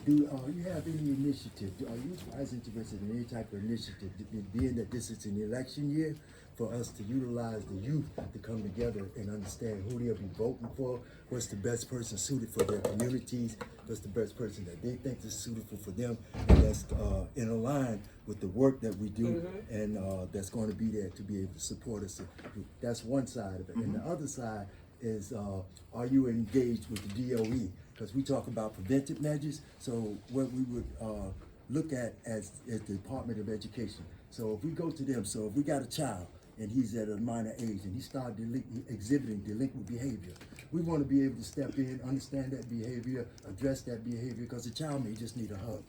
Do you have any initiative? Are you guys interested in any type of initiative, being that this is an election year, for us to utilize the youth to come together and understand who they'll be voting for, what's the best person suited for their communities, what's the best person that they think is suitable for them, and that's in line with the work that we do, and that's going to be there to be able to support us. That's one side of it. And the other side is, are you engaged with the DOE? Because we talk about preventive measures, so what we would look at as the Department of Education. So if we go to them, so if we got a child and he's at a minor age and he started exhibiting delinquent behavior, we want to be able to step in, understand that behavior, address that behavior, because the child may just need a hug.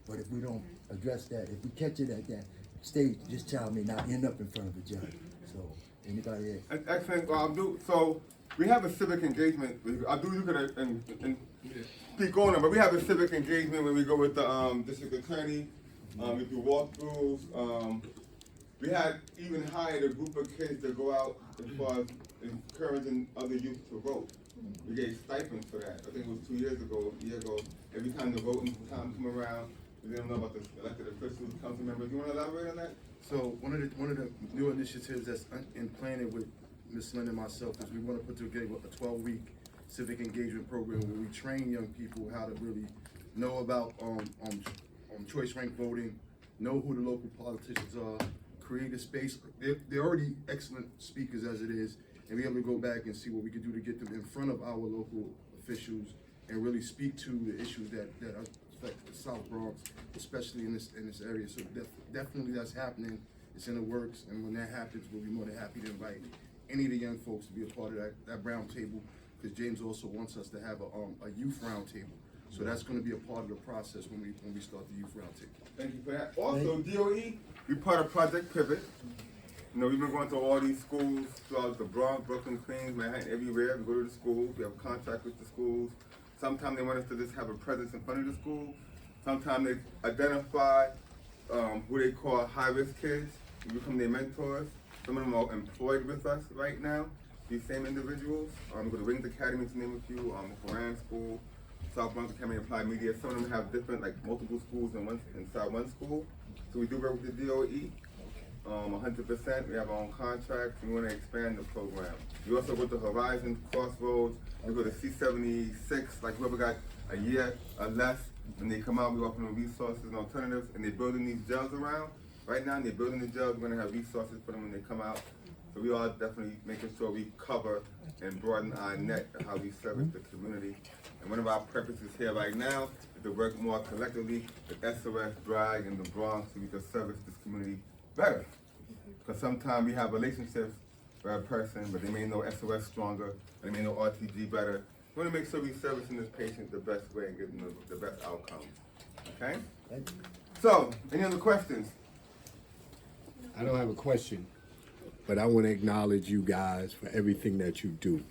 But if we don't address that, if we catch it at that stage, this child may not end up in front of a judge. So anybody else? Excellent. So we have a civic engagement. Abdul, you could speak on it, but we have a civic engagement when we go with the district attorney. We do walkthroughs. We had even hired a group of kids to go out as far as encouraging other youth to vote. We gave stipends for that. I think it was 2 years ago, a year ago. Every time the voting time come around, we didn't know about the elected officials, council members. You want to elaborate on that? So one of the new initiatives that's in planning with Ms. Lynn and myself is we want to put together a 12-week civic engagement program where we train young people how to really know about choice ranked voting, know who the local politicians are, create a space. They're already excellent speakers as it is, and be able to go back and see what we can do to get them in front of our local officials and really speak to the issues that affect the South Bronx, especially in this area. So definitely that's happening. It's in the works, and when that happens, we'll be more than happy to invite any of the young folks to be a part of that round table, because James also wants us to have a youth round table. So that's going to be a part of the process when we start the youth round table. Thank you for that. Also, DOE, we part of Project Pivot. You know, we've been going to all these schools throughout the Bronx, Brooklyn, Queens, Manhattan, everywhere. We go to the schools. We have contracts with the schools. Sometimes they want us to just have a presence in front of the school. Sometimes they identify who they call high-risk kids. We become their mentors. Some of them are employed with us right now, these same individuals. We go to Wings Academy, to name a few, Koran School, South Bronx Academy of Applied Media. Some of them have different, like multiple schools inside one school. So we do work with the DOE, 100%. We have our own contracts. We want to expand the program. We also go to Horizon, Crossroads. We go to C76, like whoever got a year or less. When they come out, we offer them resources and alternatives, and they're building these jails around. Right now, they're building the jails. We're going to have resources for them when they come out. So we are definitely making sure we cover and broaden our net of how we service the community. And one of our purposes here right now is to work more collectively with SOS, DRAG, and the Bronx so we can service this community better. Because sometimes we have relationships with a person, but they may know SOS stronger, they may know RTG better. We want to make sure we servicing this patient the best way and getting the best outcomes. Okay? So, any other questions? I don't have a question, but I want to acknowledge you guys for everything that you do.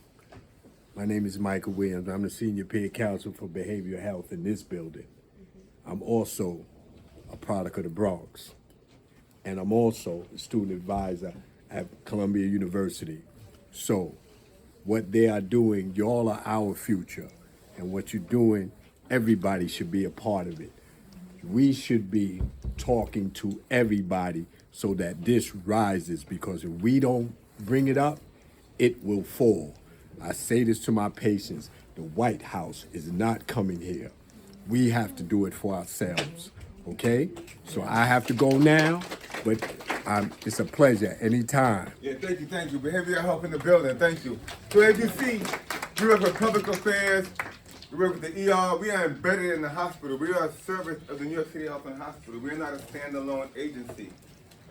My name is Michael Williams. I'm the Senior Peer Counsel for Behavioral Health in this building. I'm also a product of the Bronx. And I'm also a student advisor at Columbia University. So, what they are doing, y'all are our future. And what you're doing, everybody should be a part of it. We should be talking to everybody so that this rises, because if we don't bring it up, it will fall. I say this to my patients, the White House is not coming here. We have to do it for ourselves, okay? So I have to go now, but it's a pleasure anytime. Yeah, thank you. Behavioral health in the building, thank you. So as you see, we work with public affairs, we work with the ER, we are embedded in the hospital. We are a service of the New York City Health and Hospital. We are not a standalone agency.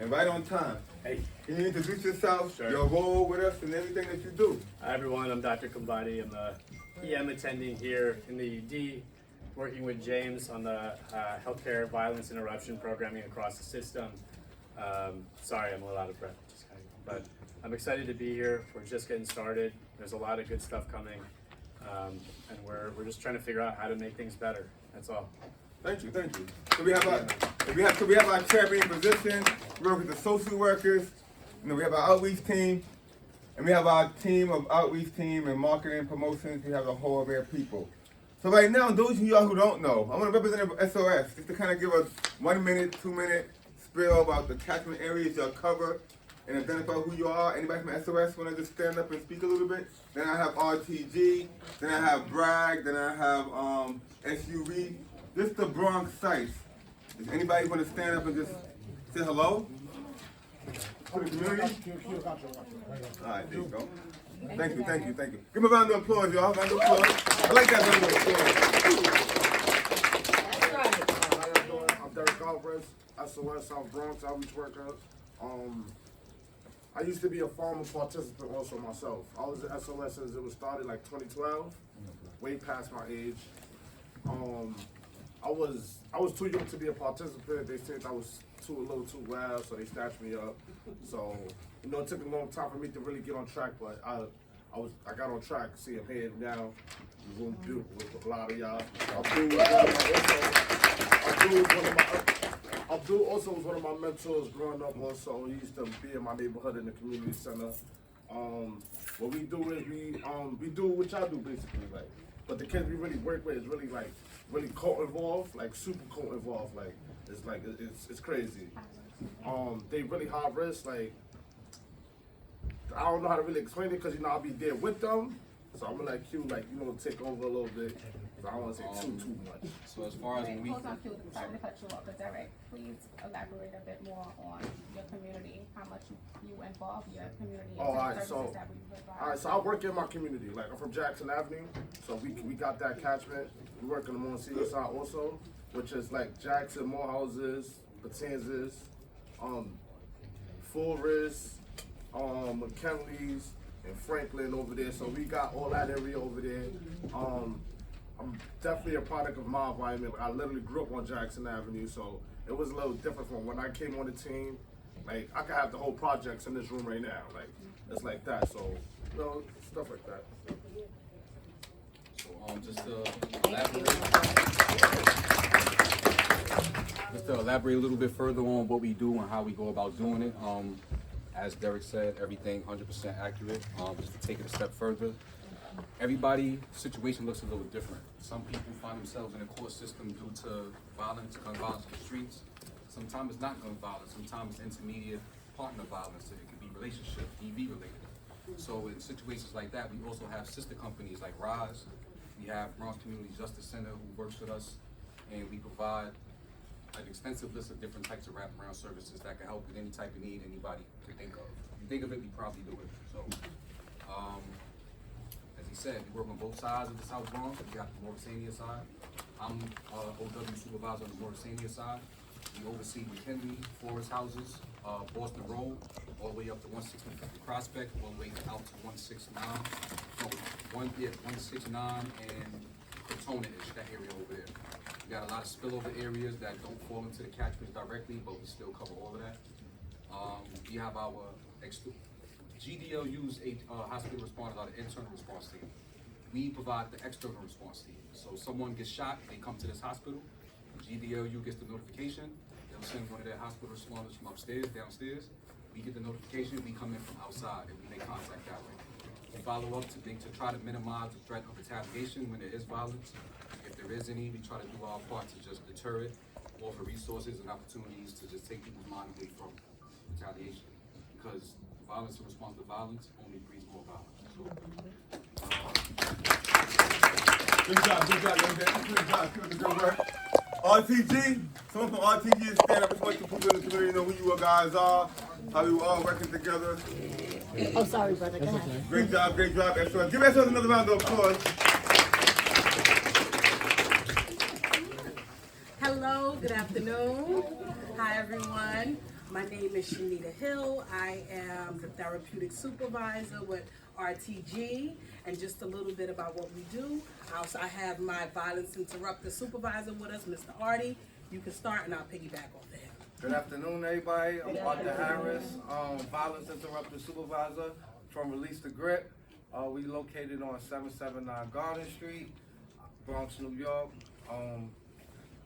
And right on time. Hey, can you introduce yourself, your role with us, and everything that you do? Hi everyone, I'm Dr. Kambadi. I'm the EM attending here in the ED, working with James on the healthcare violence interruption programming across the system. Sorry, I'm a little out of breath, but I'm excited to be here. We're just getting started. There's a lot of good stuff coming, and we're just trying to figure out how to make things better. That's all. Thank you. So we have our champion physicians, we work with the social workers, we have our outreach team, and we have our team of outreach team and marketing promotions. We have a whole array of people. So right now, those of y'all who don't know, I want to represent SOS, just to kind of give a 1 minute, 2 minute spiel about the catchment areas y'all cover and identify who you are. Anybody from SOS want to just stand up and speak a little bit? Then I have RTG, then I have Bragg, then I have SUV. This is the Bronx sites. Does anybody want to stand up and just say hello to the community? All right, there you go. Thank you. Give me a round of applause, y'all. Round of applause. I like that round of applause. I'm Derek Alvarez, SOS South Bronx outreach worker. I used to be a former participant also myself. I was at SOS since it was started like 2012, way past my age. I was too young to be a participant. They said I was a little too wild, so they snatched me up. So, it took a long time for me to really get on track, but I got on track. See, I'm here now. We're going to do with a lot of y'all. Abdul also was one of my mentors growing up also. He used to be in my neighborhood in the community center. What we do is we do what y'all do basically, like. But the kids we really work with is really really co-involved, like super co-involved, it's crazy. They really high risk, like I don't know how to really explain it because I'll be there with them. So I'm gonna let Q take over a little bit. I don't want to say too much. So as far as when we Hold on, Q, sorry to cut you off, but Derek, please elaborate a bit more on your community, how much you involve your community. All right, so I work in my community. Like I'm from Jackson Avenue, so we got that catchment. We work on the Monsignor side also, which is like Jackson, Morehouses, Matanzas, Forest, McKinley's, and Franklin over there. So we got all that area over there. I'm definitely a product of my environment. I literally grew up on Jackson Avenue, so it was a little different from when I came on the team. Like I could have the whole projects in this room right now. Like it's like that. So stuff like that. So just to elaborate a little bit further on what we do and how we go about doing it. As Derek said, everything 100% accurate. Just to take it a step further, everybody's situation looks a little different. Some people find themselves in the court system due to violence, gun violence in the streets. Sometimes it's not gun violence. Sometimes it's intermediate partner violence. It could be relationship, DV related. So in situations like that, we also have sister companies like RISE. We have Bronx Community Justice Center who works with us, and we provide an extensive list of different types of wraparound services that can help with any type of need anybody can think of. If you think of it, we probably do it. So, as he said, we work on both sides of the South Bronx. We got the Mauritania side. I'm OW supervisor on the Mauritania side. We oversee McKinley, Forest Houses, Boston Road, all the way up to 160 Prospect, all the way out to 169. No, 169 and Crotona-ish, that area over there. We got a lot of spillover areas that don't fall into the catchments directly, but we still cover all of that. We have our GDLU's hospital responders are the internal response team. We provide the external response team. So someone gets shot, they come to this hospital, GDLU gets the notification, they'll send one of their hospital responders from upstairs, downstairs. We get the notification, we come in from outside, and we make contact that way. We follow up to try to minimize the threat of retaliation when there is violence. If there is any, we try to do our part to just deter it, offer resources and opportunities to just take people's mind away from retaliation. Because violence in response to violence only breeds more violence. Good job, young man. Good job, keep up the good work. RTG, someone from RTG is stand up. Just want to put in the community know who you guys are, how we all working together. Oh, sorry, brother. Go ahead. Great job, SOS. Give SOS another round of applause. Hello, good afternoon. Hi, everyone. My name is Shanita Hill. I am the therapeutic supervisor with RTG, and just a little bit about what we do. I have my violence interrupter supervisor with us, Mr. Artie. You can start, and I'll piggyback off of him. Good afternoon, everybody. I'm Arthur Harris, violence interrupter supervisor from Release the Grip. We located on 779 Garden Street, Bronx, New York.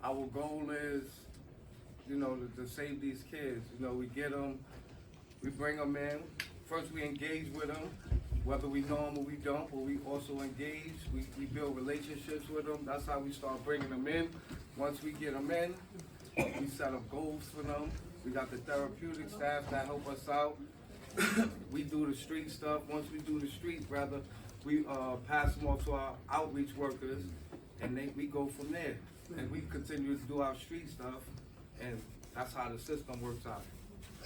Our goal is, to save these kids. We get them, we bring them in. First, we engage with them, whether we know them or we don't, but we also engage. We build relationships with them. That's how we start bringing them in. Once we get them in, we set up goals for them. We got the therapeutic staff that help us out. We do the street stuff. Once we do the street, we pass them off to our outreach workers, and we go from there. And we continue to do our street stuff, and that's how the system works out.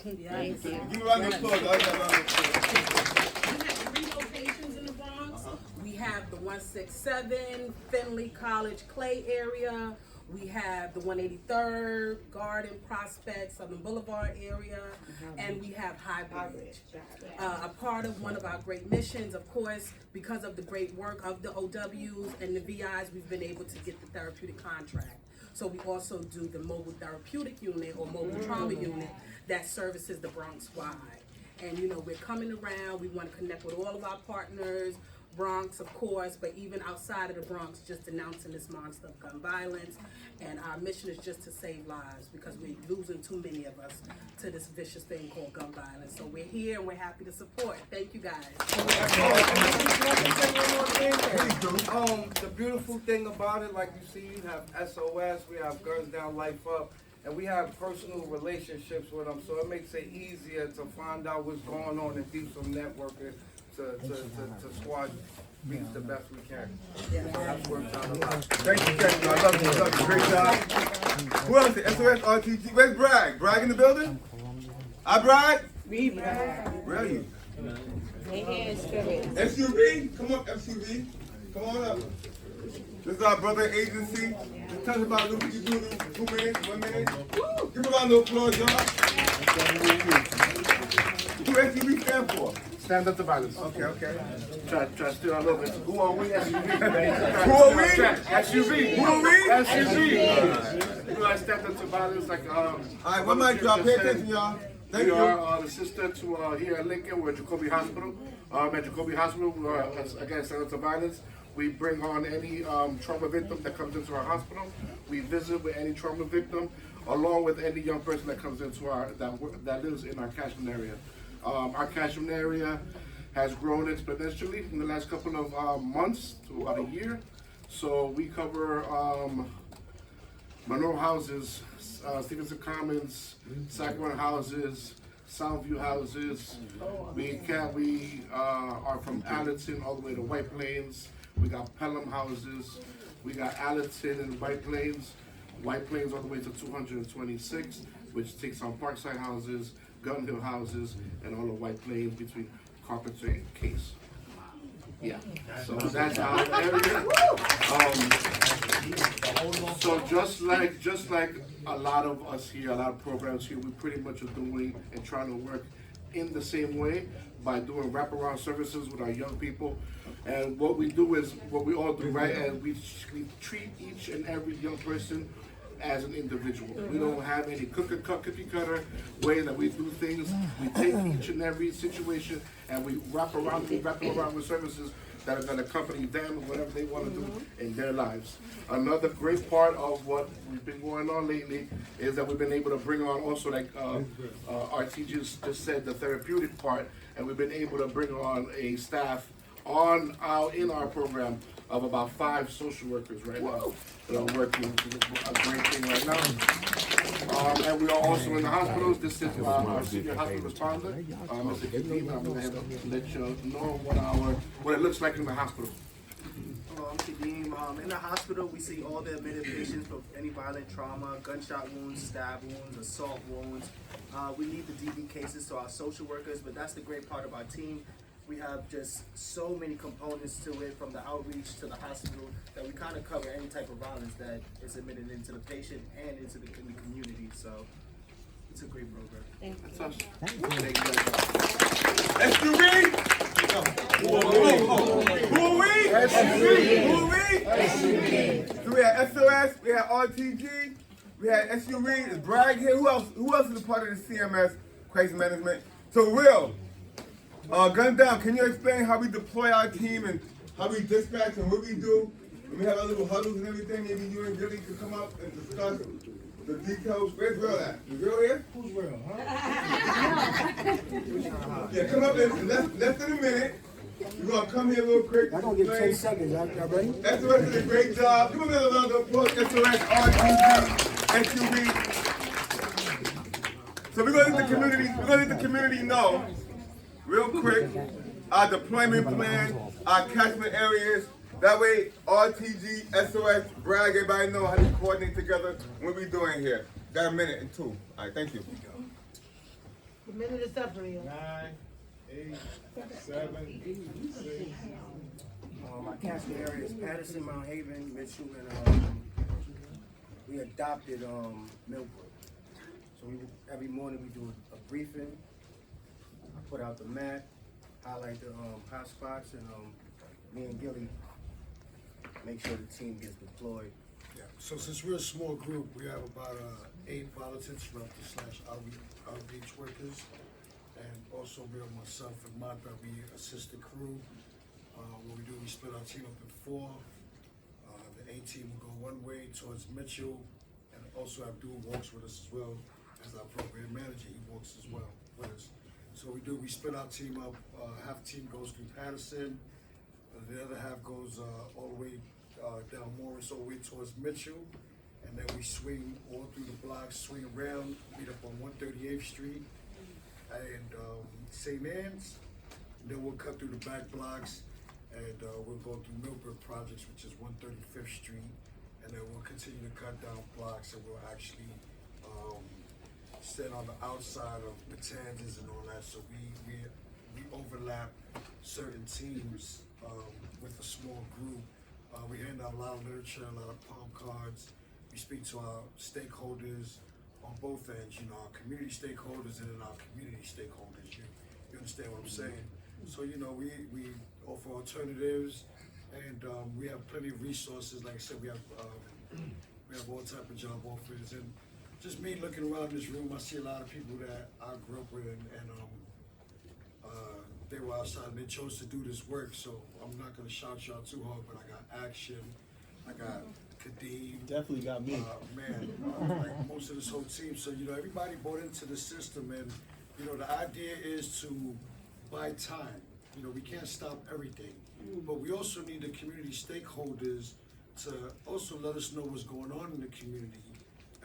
Yes. Give me a round of applause. We have 3 locations in the Bronx. We have the 167 Finley College Clay area. We have the 183rd Garden Prospect Southern Boulevard area, and we have High Bridge. A part of one of our great missions, of course, because of the great work of the OWs and the VIs, we've been able to get the therapeutic contract. So we also do the mobile therapeutic unit or mobile trauma unit that services the Bronx wide. And we're coming around, we want to connect with all of our partners, Bronx, of course, but even outside of the Bronx, just denouncing this monster of gun violence. And our mission is just to save lives, because we're losing too many of us to this vicious thing called gun violence. So we're here and we're happy to support. Thank you, guys. The beautiful thing about it, like you see, you have SOS, we have Guns Down, Life Up, and we have personal relationships with them, so it makes it easier to find out what's going on and do some networking to squad beat the best we can. So that's worked out a lot. Thank you. I love you. Great job. Who else? SOS, RTG. Where's Bragg? Bragg in the building? I Bragg? We Bragg. Where are you? SUV. SUV? Come up, SUV. Come on up. This is our brother agency. Just tell us about what you do in 2 minutes, 1 minute. Give a round of applause, y'all. Who SUV stand for? Stand Up to Violence. Okay. Try to steal a little bit. Who are we? SUV. Who are we? SUV. Who are we? SUV. Stand Up to Violence, like all right, one mic drop. Pay attention, y'all. Thank you. We are the sister to here at Lincoln. We're at Jacoby Hospital. At Jacoby Hospital, again, Stand Up to Violence. We bring on any trauma victim that comes into our hospital. We visit with any trauma victim, along with any young person that comes into that lives in our catchment area. Our catchment area has grown exponentially in the last couple of months to about a year. So we cover Monroe houses, Stevenson Commons, Sacramento houses, Soundview houses. We are from Allerton all the way to White Plains. We got Pelham houses. We got Allerton and White Plains all the way to 226, which takes on Parkside houses, Gun Hill houses, and all the White Plains between Carpenter and Case. Yeah, so that's our area. So just like a lot of us here, a lot of programs here, we pretty much are doing and trying to work in the same way, by doing wraparound services with our young people. And what we do is what we all do, right? And we treat each and every young person as an individual. We don't have any cookie cutter way that we do things. We take each and every situation and we wrap them around with services that are going to accompany them and whatever they want to do in their lives. Another great part of what we've been going on lately is that we've been able to bring on also, like RT just said, the therapeutic part, and we've been able to bring on a staff in our program of about 5 social workers right now that are working, which is a great thing right now. And we are also in the hospitals. This is our senior hospital responder, Mr. Kadeem. I'm going to let you know what it looks like in the hospital. Hello, I'm Kadeem. In the hospital, we see all the admitted patients with any violent trauma, gunshot wounds, stab wounds, assault wounds. We leave the DV cases to our social workers, but that's the great part of our team. We have just so many components to it, from the outreach to the hospital, that we kind of cover any type of violence that is admitted into the patient and into the community. So it's a great program. Thank you. So we had SOS, we had RTG, we had SUV, is Bragg here. Who else is a part of the CMS crisis management? So Will, Gun Down, can you explain how we deploy our team and how we dispatch and what we do? And we have our little huddles and everything. Maybe you and Billy could come up and discuss the details. Where's Will at? Is Will here? Who's Will, huh? Yeah, come up in less than a minute. We're going to come here real quick. I'm going to give 10 seconds. Y'all ready? SOS did a great job. Give me a round of applause. SOS, RTG, SUV. So we're going to let the community know real quick our deployment plan, our catchment areas. That way, RTG, SOS, Bragg, everybody know how to coordinate together what we're doing here. Got a minute and 2. All right, thank you. The minute is up, Rio. 9, 8, 7, 6. Our catchment area is Patterson, Mount Haven, Mitchell, and we adopted Millbrook. So every morning we do a briefing. I put out the map, highlight the hot spots, and me and Gilly make sure the team gets deployed. Yeah, so since we're a small group, we have about 8 volunteer outreach workers. And also Real, myself, and Martha, we assist the crew. What we do, we split our team up in 4. The A team will go one way towards Mitchell, and also Abdul walks with us as well as our program manager. He walks as well with us. So we split our team up. Half team goes through Patterson, the other half goes all the way down Morris, all the way towards Mitchell, and then we swing all through the blocks, swing around, meet up on 138th Street and St. Anne's. And then we'll cut through the back blocks, and we'll go through Millbrook Projects, which is 135th Street, and then we'll continue to cut down blocks, and we'll actually stand on the outside of Matanzas and all that. So we overlap certain teams with a small group. We hand out a lot of literature, a lot of palm cards. We speak to our stakeholders on both ends, our community stakeholders and then our community stakeholders. You understand what I'm saying? So, we offer alternatives, and we have plenty of resources. Like I said, we have all type of job offers. And just me looking around this room, I see a lot of people that I grew up with, and they were outside and they chose to do this work. So I'm not gonna shout y'all too hard, but I got Action, I got Kadeem. Definitely got me. Like most of this whole team. So everybody bought into the system, and the idea is to buy time. We can't stop everything, but we also need the community stakeholders to also let us know what's going on in the community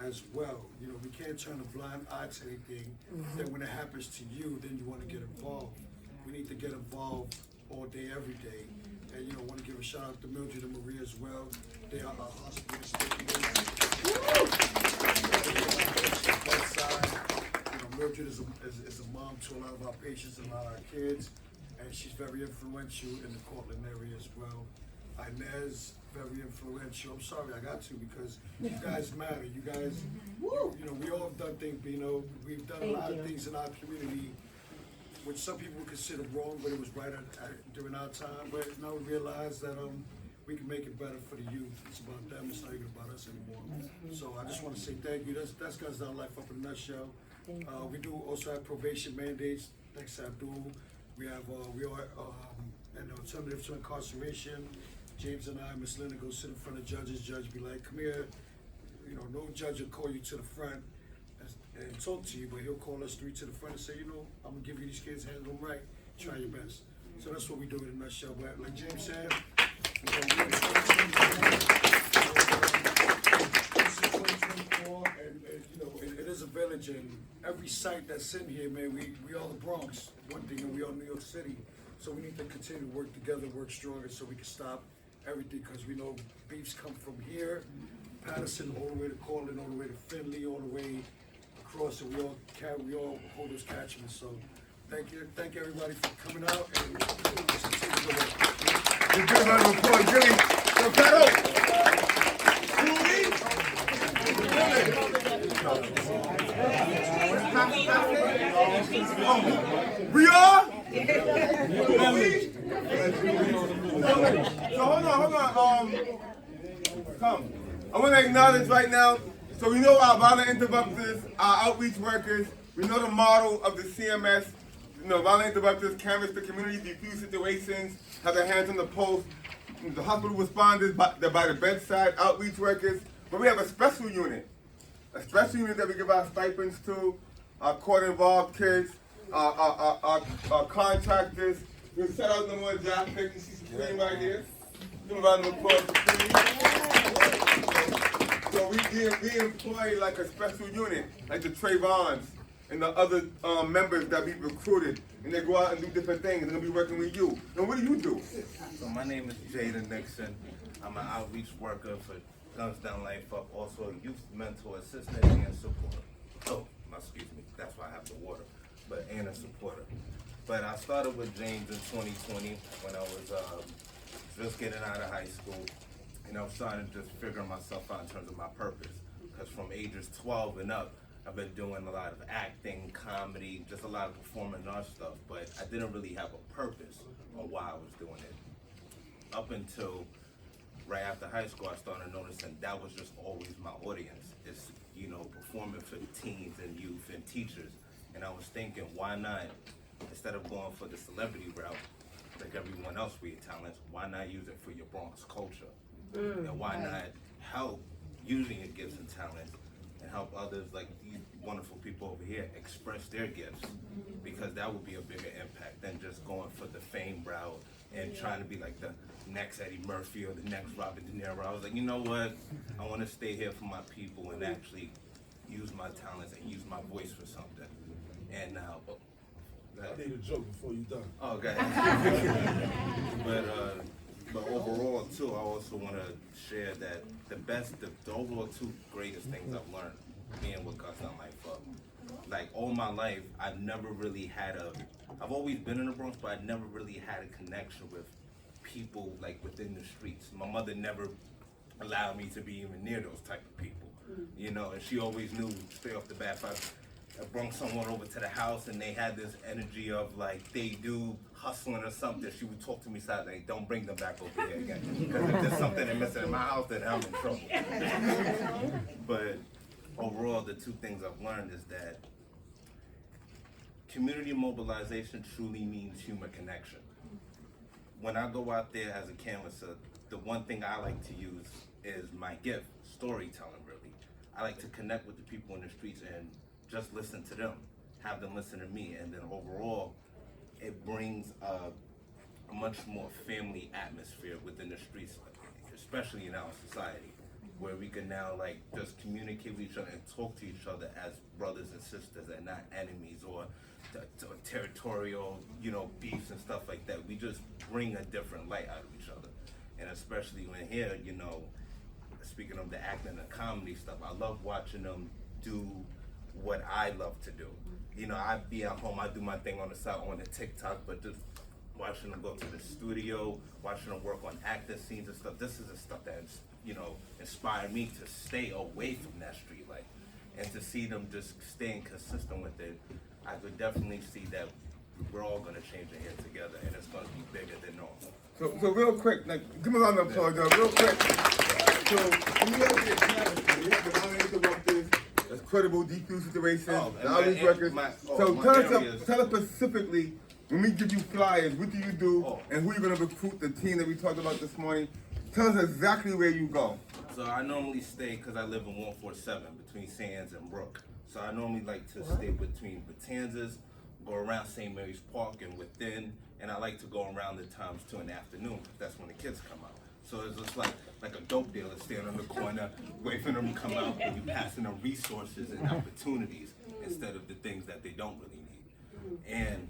as well. We can't turn a blind eye to anything. Then when it happens to you, then you want to get involved. We need to get involved all day, every day. And I want to give a shout out to Mildred and Maria as well. They are our hospital Mildred is a mom to a lot of our patients and a lot of our kids, and she's very influential in the Cortland area as well. Inez, very influential. I'm sorry I got to, because you guys matter. You guys, we all have done things, we've done a lot of things in our community which some people would consider wrong, but it was right during our time. But now we realize that we can make it better for the youth. It's about them. It's not even about us anymore. So I just want to say thank you. That's Guns Down Life Up in a nutshell. We do also have probation mandates. Thanks to Abdul. We are an alternative to incarceration. James and I, Miss Linda, go sit in front of judges. Judge be like, come here. You know, no judge will call you to the front and talk to you, but he'll call us three to the front and say, you know, I'm gonna give you these kids, handle them right, try your best. So that's what we do in a nutshell. But like James said, this is 2024, and you know, it is a village, and every site that's in here, man, we are the Bronx, one thing, and we are New York City. So we need to continue to work together, work stronger, so we can stop everything, because we know beefs come from here, Patterson, all the way to Cortland, all the way to Finley, all the way across, and we all hold those catchments. So thank you everybody for coming out, and let's continue to work. You give a round of applause, Jimmy. So, Pedro. We are? So hold on. Come. I want to acknowledge right now, so we know our violent interrupters, our outreach workers, we know the model of the CMS, you know, violent interrupters canvass the community, defuse situations, have their hands on the pulse, the hospital responders by the bedside, outreach workers, but we have a special unit that we give our stipends to, our court-involved kids, our contractors. We set out number one job pick. You see some cream right here. Give a round of applause for cream. So we employ like a special unit, like the Trayvons and the other members that we recruited, and they go out and do different things. They're gonna be working with you. And what do? So my name is Jaden Nixon. I'm an outreach worker for Guns Down Life Up, also a youth mentor assistant and supporter. Oh, excuse me, that's why I have the water, and a supporter. But I started with James in 2020 when I was just getting out of high school, and I was starting to just figuring myself out in terms of my purpose. Because from ages 12 and up, I've been doing a lot of acting, comedy, just a lot of performing arts stuff, but I didn't really have a purpose on why I was doing it. Up until right after high school, I started noticing that was just always my audience. It's, you know, performing for teens and youth and teachers. And I was thinking, why not, instead of going for the celebrity route, like everyone else with your talents, why not use it for your Bronx culture? And why not help using your gifts and talents and help others like these wonderful people over here express their gifts? Because that would be a bigger impact than just going for the fame route and trying to be like the next Eddie Murphy or the next Robert De Niro. I was like, you know what? I want to stay here for my people and actually use my talents and use my voice for something. And now, I need a joke before you're done. Oh, okay. But overall too, I also want to share that the overall two greatest things I've learned being with Guns Down Life Up. Like all my life, I've never really I've always been in the Bronx, but I never really had a connection with people like within the streets. My mother never allowed me to be even near those type of people, you know, and she always knew straight off the bat if I brought someone over to the house and they had this energy of like they do hustling or something, she would talk to me side like, don't bring them back over here again, because if there's something they're missing in my house, then I'm in trouble. But overall, the two things I've learned is that community mobilization truly means human connection. When I go out there as a canvasser, the one thing I like to use is my gift, storytelling really. I like to connect with the people in the streets and just listen to them, have them listen to me, and then overall, it brings a much more family atmosphere within the streets, especially in our society, where we can now like just communicate with each other and talk to each other as brothers and sisters and not enemies or territorial, you know, beefs and stuff like that. We just bring a different light out of each other. And especially when here, you know, speaking of the acting and comedy stuff, I love watching them do what I love to do. You know, I be at home, I do my thing on the side on the TikTok, but just watching them go to the studio, watching them work on acting scenes and stuff, this is the stuff that, you know, inspired me to stay away from that street life. And to see them just staying consistent with it, I could definitely see that we're all gonna change in here together, and it's gonna be bigger than normal. So real quick, like, give me a round of applause, y'all, real quick. So, when you have the establishment, you have the non-interrupters, that's credible, defuse situations, the outreach workers. So tell us specifically, when we give you flyers, what do you do, and who you gonna recruit, the team that we talked about this morning? Tell us exactly where you go. So I normally stay, because I live in 147, between Sands and Brook. So I normally like to stay between Batanzas, go around St. Mary's Park and within, and I like to go around at times too in the afternoon. That's when the kids come out. So it's just like a dope dealer standing on the corner, waiting for them to come out, and you passing them resources and opportunities instead of the things that they don't really need. And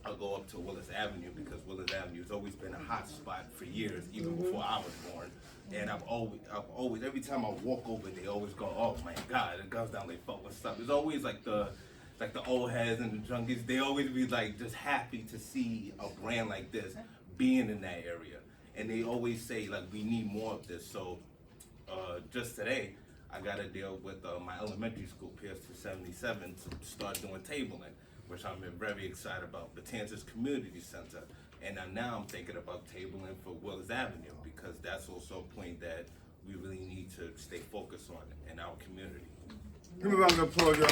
I'll go up to Willis Avenue, because Willis Avenue has always been a hot spot for years, even before I was born. And I've always, every time I walk over, they always go, "Oh my God, it goes down like fuck, what's up?" It's always like the old heads and the junkies. They always be like just happy to see a brand like this being in that area. And they always say like, we need more of this. So just today, I got a deal with my elementary school, PS 277, to start doing tabling, which I'm very excited about. Batanzas Community Center. And now I'm thinking about tabling for Willis Avenue, because that's also a point that we really need to stay focused on in our community. Give me a round of applause, y'all.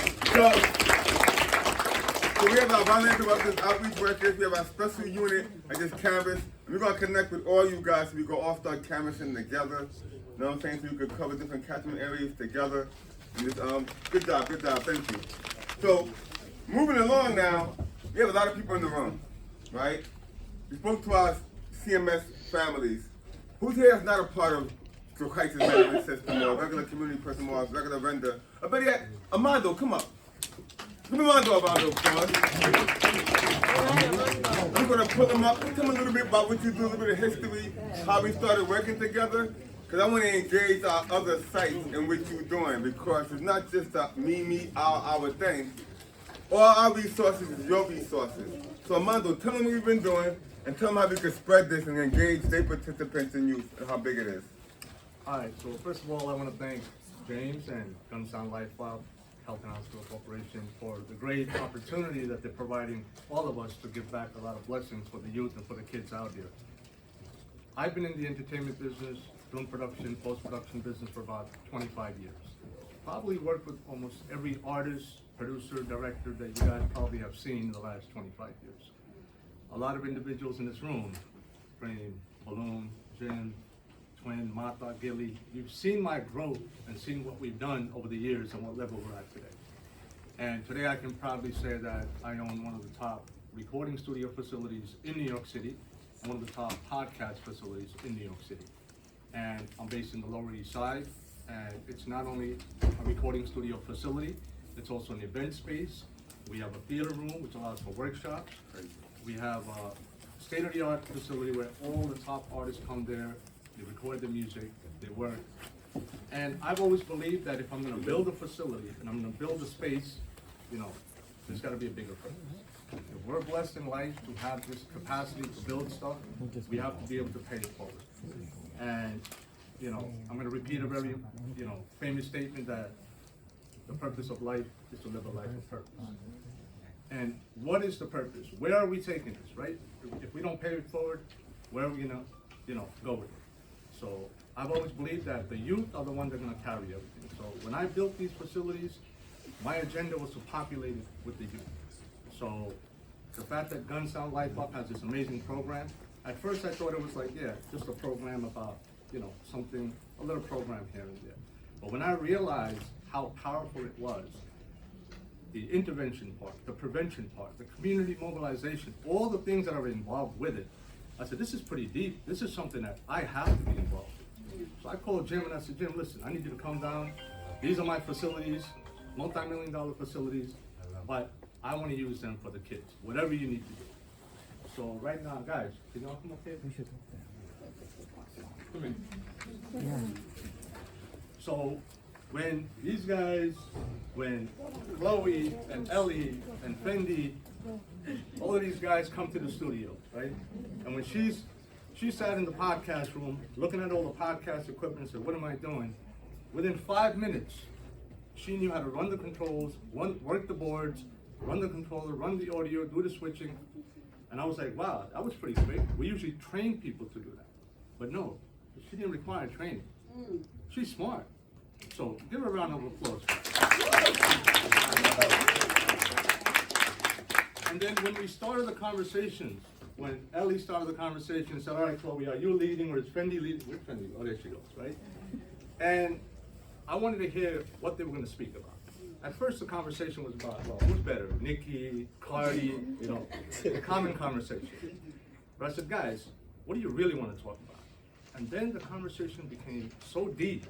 So we have our volunteer outreach workers, we have our special unit at this canvas. We're gonna connect with all you guys so we can all start canvassing together. You know what I'm saying? So you can cover different catchment areas together. And just, good job, thank you. So, moving along now, we have a lot of people in the room, right? We spoke to our CMS families. Who's here is not a part of the crisis management system, or a regular community person, or a regular vendor? I bet yet, Armando, come up. Give me Armando, applause. I'm gonna put them up. Tell them a little bit about what you do, a little bit of history, how we started working together. Because I want to engage our other sites in what you're doing, because it's not just a me, our thing. All our resources is your resources. So Armando, tell them what you've been doing, and tell them how we can spread this and engage state participants and youth, and how big it is. All right, so first of all, I want to thank James and Gun Sound Life Lab, Health and Hospital Corporation, for the great opportunity that they're providing all of us to give back a lot of blessings for the youth and for the kids out here. I've been in the entertainment business, film production, post-production business for about 25 years. Probably worked with almost every artist, producer, director that you guys probably have seen in the last 25 years. A lot of individuals in this room, Frame, Balloon, Jim, Twin, Mata, Gilly, you've seen my growth and seen what we've done over the years and what level we're at today. And today I can proudly say that I own one of the top recording studio facilities in New York City, and one of the top podcast facilities in New York City. And I'm based in the Lower East Side, and it's not only a recording studio facility, it's also an event space. We have a theater room, which allows for workshops. We have a state-of-the-art facility where all the top artists come there, they record the music, they work. And I've always believed that if I'm gonna build a facility and I'm gonna build a space, you know, there's gotta be a bigger purpose. If we're blessed in life to have this capacity to build stuff, we have to be able to pay it forward. And, you know, I'm gonna repeat a very, famous statement that the purpose of life is to live a life of purpose. And what is the purpose? Where are we taking this, right? If we don't pay it forward, where are we gonna, go with it? So I've always believed that the youth are the ones that are gonna carry everything. So when I built these facilities, my agenda was to populate it with the youth. So the fact that Gun Sound Life Up has this amazing program, at first I thought it was like, just a program about, something, a little program here and there. But when I realized how powerful it was, the intervention part, the prevention part, the community mobilization, all the things that are involved with it, I said, this is pretty deep. This is something that I have to be involved with. So I called Jim and I said, Jim, listen, I need you to come down. These are my facilities, multi-million-dollar facilities, but I want to use them for the kids, whatever you need to do. So right now, guys, can y'all come up here? We should come in. So when these guys, when Chloe and Ellie and Fendi, all of these guys come to the studio, right? And when she sat in the podcast room, looking at all the podcast equipment and said, what am I doing? Within 5 minutes, she knew how to run the controls, work the boards, run the controller, run the audio, do the switching. And I was like, wow, that was pretty quick. We usually train people to do that. But no, she didn't require training. She's smart. So give her a round of applause. And then when we started the conversations, when Ellie started the conversation and said, all right, Chloe, are you leading or is Fendi leading? We're Fendi. Oh, there she goes, right? And I wanted to hear what they were going to speak about. At first, the conversation was about, well, who's better, Nicki, Cardi, you know, a common conversation. But I said, guys, what do you really want to talk about? And then the conversation became so deep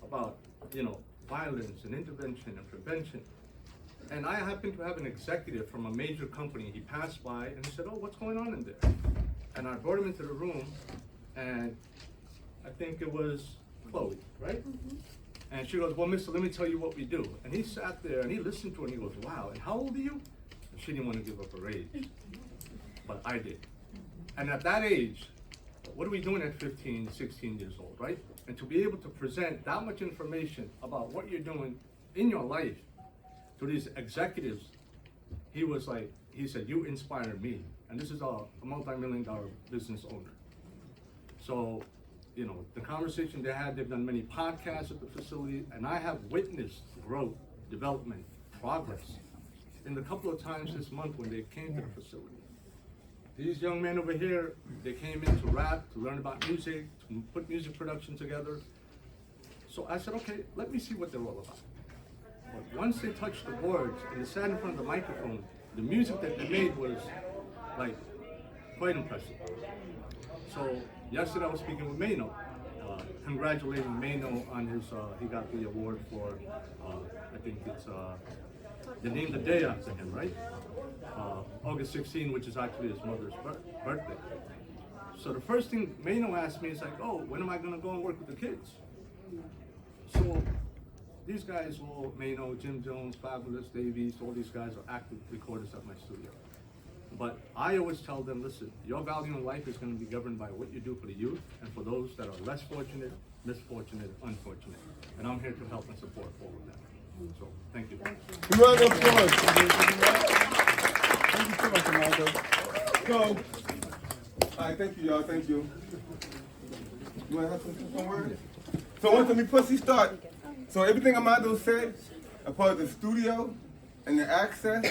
about, you know, violence and intervention and prevention. And I happened to have an executive from a major company. He passed by and he said, oh, what's going on in there? And I brought him into the room, and I think it was Chloe, right? And she goes, well, mister, let me tell you what we do. And he sat there and he listened to it and he goes, wow, and how old are you? And she didn't want to give up her age, but I did. And at that age, what are we doing at 15, 16 years old, right? And to be able to present that much information about what you're doing in your life to these executives, he was like, he said, you inspired me. And this is a multi-million-dollar business owner. So, you know, the conversation they had, they've done many podcasts at the facility, and I have witnessed growth, development, progress in the couple of times this month when they came to the facility. These young men over here, they came in to rap, to learn about music, to put music production together. So I said, okay, let me see what they're all about. But once they touched the boards and they sat in front of the microphone, the music that they made was like quite impressive. So yesterday I was speaking with Mano, congratulating Mano on his, he got the award for, I think it's, they named the day after him, right? August 16, which is actually his mother's birthday. So the first thing Mano asked me is like, oh, when am I gonna go and work with the kids? So these guys, all Mano, Jim Jones, Fabulous, Davies, all these guys are active recorders at my studio. But I always tell them, listen, your value in life is going to be governed by what you do for the youth and for those that are less fortunate, misfortunate, unfortunate. And I'm here to help and support all of them. So, thank you. Round of applause. Thank you so much, Amado. So, all right, thank you, y'all. Thank you. You want to have some words? So once we pussy start. So everything Amado said, as part of the studio and the access,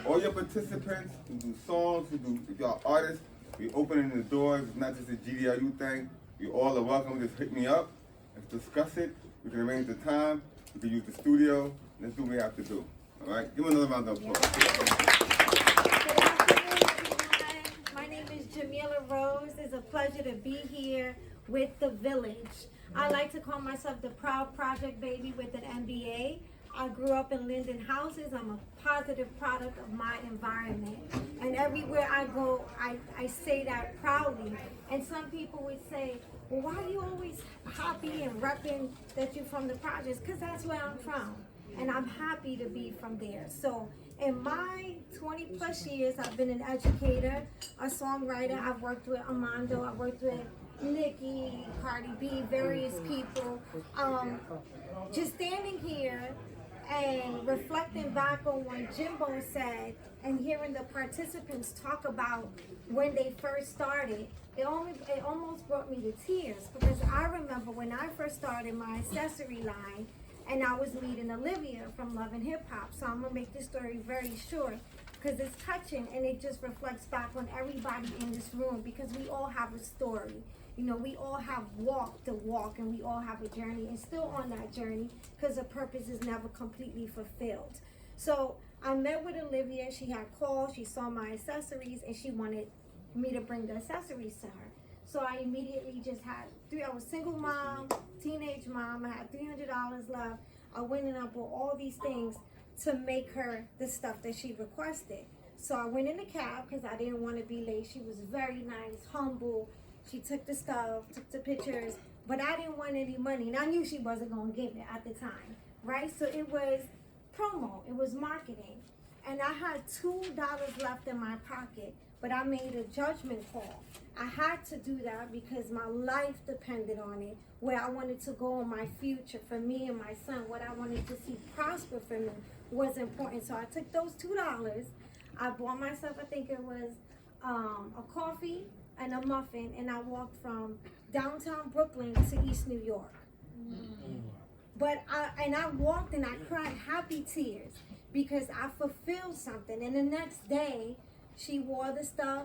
all your participants who do songs, if y'all artists, we opening the doors. It's not just a GDRU thing. You all are welcome. Just hit me up. Let's discuss it. We can arrange the time. We can use the studio. Let's do what we have to do. All right? Give me another round of applause. My name is Jamila Rose. It's a pleasure to be here with the village. I like to call myself the proud project baby with an MBA. I grew up in Linden houses. I'm a positive product of my environment. And everywhere I go, I say that proudly. And some people would say, well, why are you always happy and repping that you're from the projects? Because that's where I'm from. And I'm happy to be from there. So in my 20 plus years, I've been an educator, a songwriter. I've worked with Armando. I've worked with Nicki, Cardi B, various people. Just standing here and reflecting back on what Jimbo said and hearing the participants talk about when they first started, it almost brought me to tears, because I remember when I first started my accessory line and I was meeting Olivia from Love and Hip Hop. So I'm gonna make this story very short because it's touching and it just reflects back on everybody in this room, because we all have a story. You know, we all have walked the walk and we all have a journey and still on that journey, because the purpose is never completely fulfilled. So I met with Olivia. She had called, she saw my accessories, and she wanted me to bring the accessories to her. So I immediately just had I was single mom, teenage mom. I had $300 left. I went and I bought all these things to make her the stuff that she requested. So I went in the cab because I didn't want to be late. She was very nice, humble. She took the stuff, took the pictures, but I didn't want any money. And I knew she wasn't going to give it at the time, right? So it was promo, it was marketing. And I had $2 left in my pocket but I made a judgment call. I had to do that because my life depended on it, where I wanted to go in my future for me and my son, what I wanted to see prosper for me was important. So I took those $2, I bought myself, I think it was a coffee and a muffin, and I walked from downtown Brooklyn to East New York. But I walked and I cried happy tears because I fulfilled something. And the next day, she wore the stuff,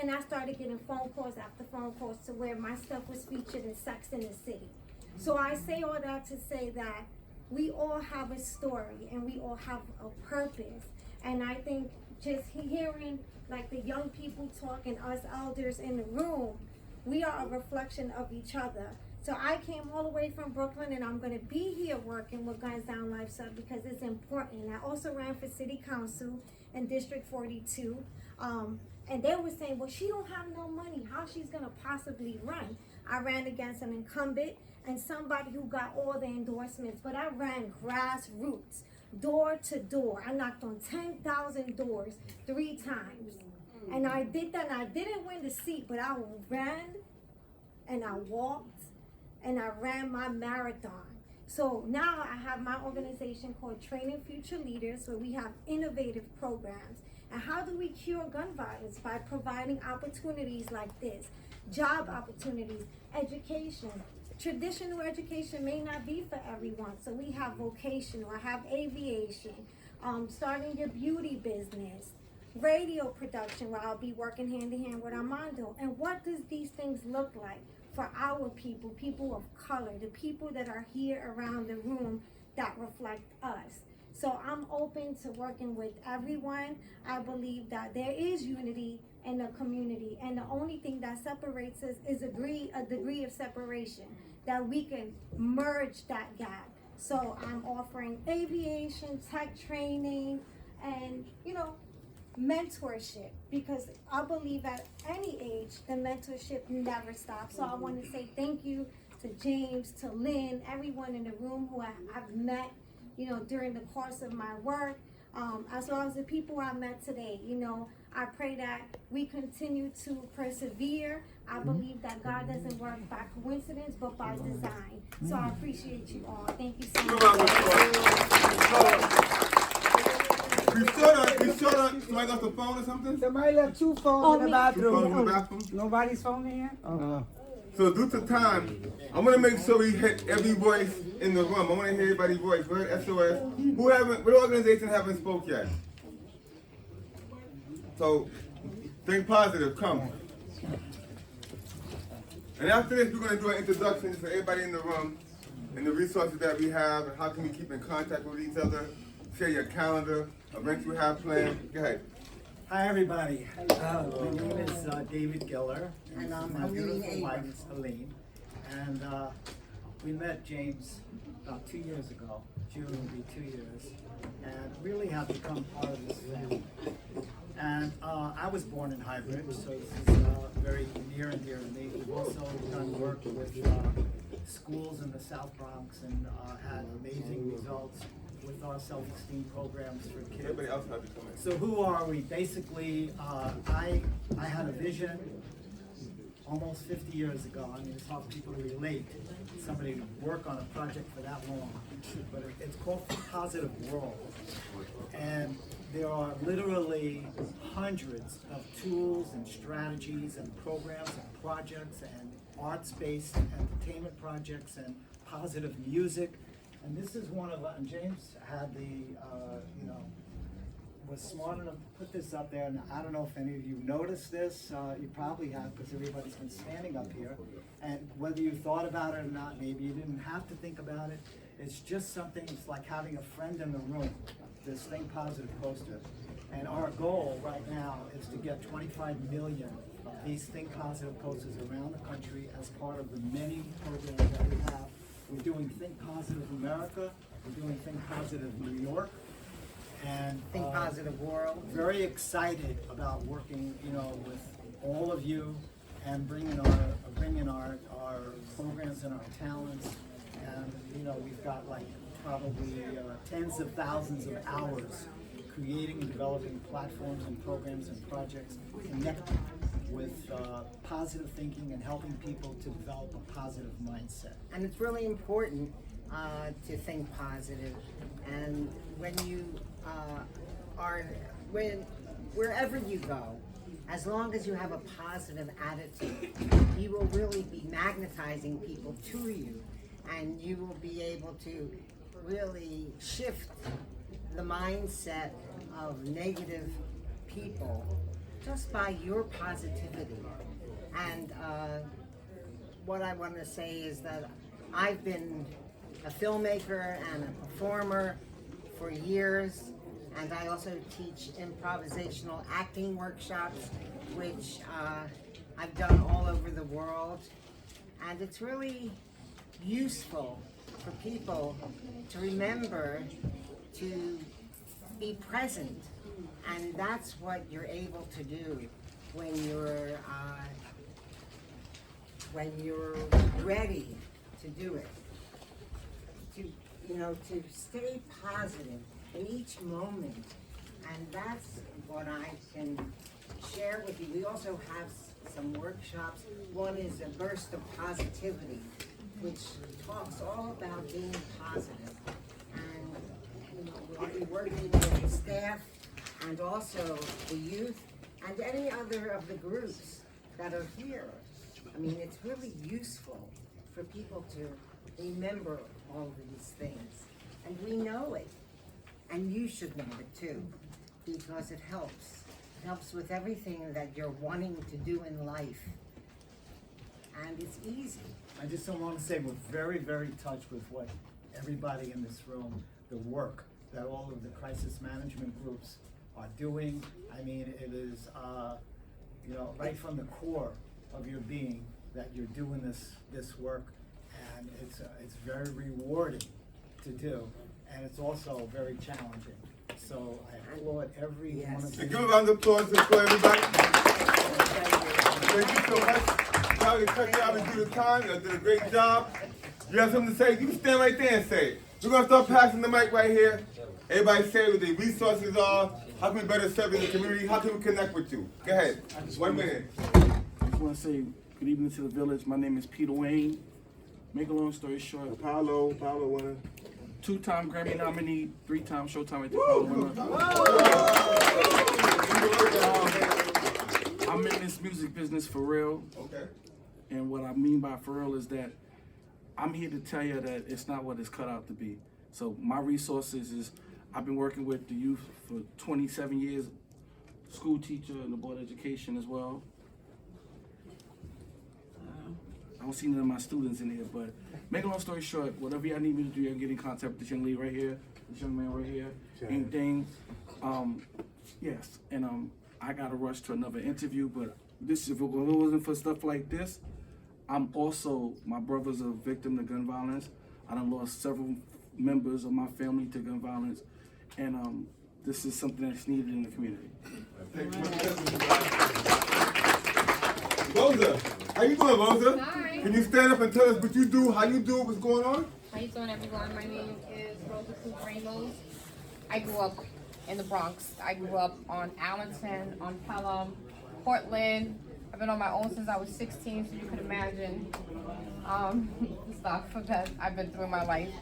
and I started getting phone calls after phone calls to where my stuff was featured in Sex in the City. So I say all that to say that we all have a story and we all have a purpose. And I think just hearing like the young people talking, us elders in the room, we are a reflection of each other. So I came all the way from Brooklyn, and I'm going to be here working with Guns Down Life Sub because it's important. I also ran for city council in District 42. And they were saying, well, she don't have no money. How she's going to possibly run? I ran against an incumbent and somebody who got all the endorsements, but I ran grassroots, door to door. I knocked on 10,000 doors 3 times. And I did that, and I didn't win the seat, but I ran and I walked and I ran my marathon. So now I have my organization called Training Future Leaders, where we have innovative programs. And how do we cure gun violence? By providing opportunities like this, job opportunities, education. Traditional education may not be for everyone, so we have vocational, I have aviation, starting your beauty business, radio production, where I'll be working hand in hand with Armando. And what does these things look like for our people, people of color, the people that are here around the room that reflect us? So I'm open to working with everyone. I believe that there is unity in the community, and the only thing that separates us is a degree of separation, that we can merge that gap. So I'm offering aviation, tech training, and mentorship, because I believe at any age the mentorship never stops. So I want to say thank you to James, to Lynn, everyone in the room who I've met during the course of my work, as well as the people I met today. I pray that we continue to persevere. I believe that God doesn't work by coincidence, but by design. So I appreciate you all. Thank you so much. Be sure somebody left the phone or something? Somebody left 2 phones in the bathroom. 2 phones in the bathroom? Nobody's phone in here? Oh. So due to time, I'm gonna make sure we hit every voice in the room. I wanna hear everybody's voice. Go ahead, SOS. What organization haven't spoke yet? So think positive, come. And after this, we're gonna do an introduction for everybody in the room and the resources that we have and how can we keep in contact with each other. Share your calendar, events you have planned. Go ahead. Hi everybody, my name is David Giller, and my beautiful wife is Helene, and we met James about 2 years ago. June will be 2 years, and really have become part of this family. And I was born in High Bridge, so this is very near and dear to me. We've also done work with schools in the South Bronx and had amazing results with our self-esteem programs for kids. Everybody else has to come in. So who are we? Basically, I had a vision almost 50 years ago. I mean, it's hard for people to relate, somebody to work on a project for that long. But it's called Positive World. And there are literally hundreds of tools and strategies and programs and projects and arts-based entertainment projects and positive music. And this is one of them. And James had the, was smart enough to put this up there. And I don't know if any of you noticed this. You probably have, because everybody's been standing up here. And whether you thought about it or not, maybe you didn't have to think about it. It's just something, it's like having a friend in the room, this Think Positive poster. And our goal right now is to get 25 million of these Think Positive posters around the country as part of the many programs that we have. We're doing Think Positive America, we're doing Think Positive New York, and Think Positive World. Very excited about working, with all of you and bringing our programs and our talents. And we've got like probably tens of thousands of hours creating and developing platforms and programs and projects connected with positive thinking and helping people to develop a positive mindset. And it's really important to think positive. And when you wherever you go, as long as you have a positive attitude, you will really be magnetizing people to you, and you will be able to really shift the mindset of negative people just by your positivity. And what I want to say is that I've been a filmmaker and a performer for years, and I also teach improvisational acting workshops, which I've done all over the world. And it's really useful for people to remember to be present. And that's what you're able to do when you're ready to do it. To stay positive in each moment. And that's what I can share with you. We also have some workshops. One is a burst of positivity, which talks all about being positive. And we'll be working with the staff and also the youth and any other of the groups that are here. I mean, it's really useful for people to remember all of these things. And we know it. And you should know it too, because it helps. It helps with everything that you're wanting to do in life. And it's easy. I just don't want to say we're very, very touched with what everybody in this room, the work that all of the crisis management groups are doing. I mean, it is, right from the core of your being that you're doing this work, and it's very rewarding to do, and it's also very challenging. So I applaud every one of you. Give a round of applause for everybody. Thank you so much. Y'all can cut y'all and do the time. Y'all did a great job. You have something to say? You can stand right there and say it. We're gonna start passing the mic right here. Everybody say what the resources are. How can we better serve the community? How can we connect with you? Go ahead. 1 minute. I just want to say good evening to the village. My name is Peter Wayne. Make a long story short, Paolo winner. 2-time Grammy nominee, 3-time Showtime at the Apollo winner. I'm in this music business for real. Okay. And what I mean by for real is that I'm here to tell you that it's not what it's cut out to be. So my resources is I've been working with the youth for 27 years, school teacher and the board of education as well. I don't see none of my students in here, but make a long story short, whatever y'all need me to do, y'all get in contact with this young lady right here, this young man right here, anything. Yes, and I gotta rush to another interview, but this, if it wasn't for stuff like this, my brother's a victim to gun violence. I done lost several members of my family to gun violence, and this is something that's needed in the community. Rosa, how you doing, Rosa? Hi. Can you stand up and tell us what you do, how you do it, what's going on? How you doing, everyone? My name is Rosa Coop Ramos. I grew up in the Bronx. I grew up on Allenton, on Pelham, Portland. I've been on my own since I was 16, so you can imagine the stuff that I've been through in my life.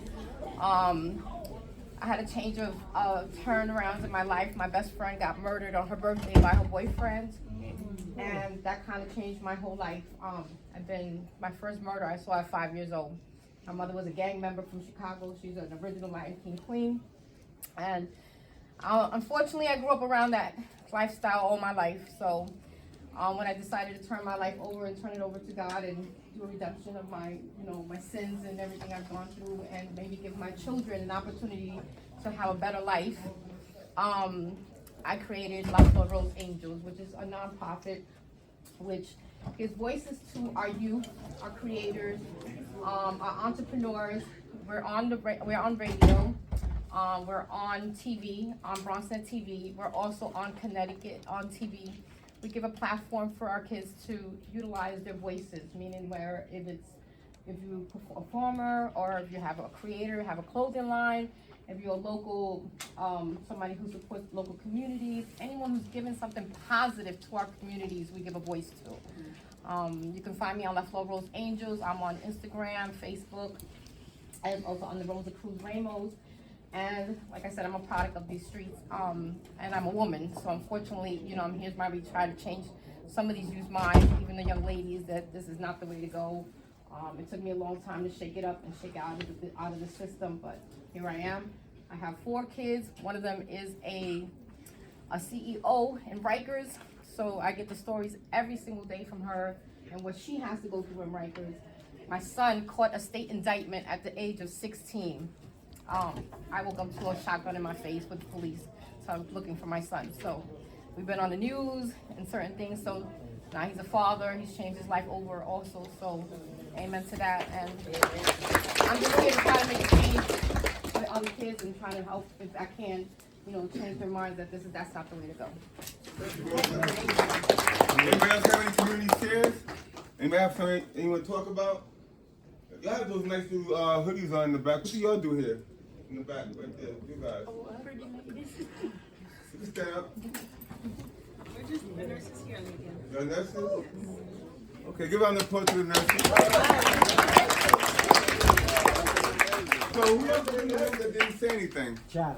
I had a change of turnarounds in my life. My best friend got murdered on her birthday by her boyfriend, and that kind of changed my whole life. My first murder I saw at 5 years old. My mother was a gang member from Chicago. She's an original Latin King queen. And unfortunately, I grew up around that lifestyle all my life. So when I decided to turn my life over and turn it over to God and do a redemption of my sins and everything I've gone through, and maybe give my children an opportunity to have a better life, I created La Flor Rose Angels, which is a nonprofit which gives voices to our youth, our creators, our entrepreneurs. We're on radio. We're on TV, on BronxNet TV. We're also on Connecticut on TV. We give a platform for our kids to utilize their voices, meaning if you're a performer or if you have a creator, have a clothing line, if you're a local, somebody who supports local communities, anyone who's given something positive to our communities, we give a voice to. You can find me on La Flor Rose Angels. I'm on Instagram, Facebook, and also on the Rosa Cruz Ramos. And like I said, I'm a product of these streets, and I'm a woman. So unfortunately, you know, I'm here to try to change some of these youth minds, even the young ladies, that this is not the way to go. It took me a long time to shake it up and shake it out of the system, but here I am. I have 4 kids. One of them is a CEO in Rikers, so I get the stories every single day from her and what she has to go through in Rikers. My son caught a state indictment at the age of 16. I woke up to a shotgun in my face with the police, so I'm looking for my son. So we've been on the news and certain things, so now he's a father. He's changed his life over also, so amen to that. And I'm just here to try to make a change for other kids and try to help if I can, you know, change their minds that that's not the way to go. Anybody else have any community shares? Anybody have something you want to talk about? Y'all have those nice new hoodies on in the back. What do y'all do here? In the back, right there. You guys. Stand up. We're just the nurses here, Lincoln. You're nurses? Okay, give a round of applause to the nurses. So who else in the room that didn't say anything? Chaz.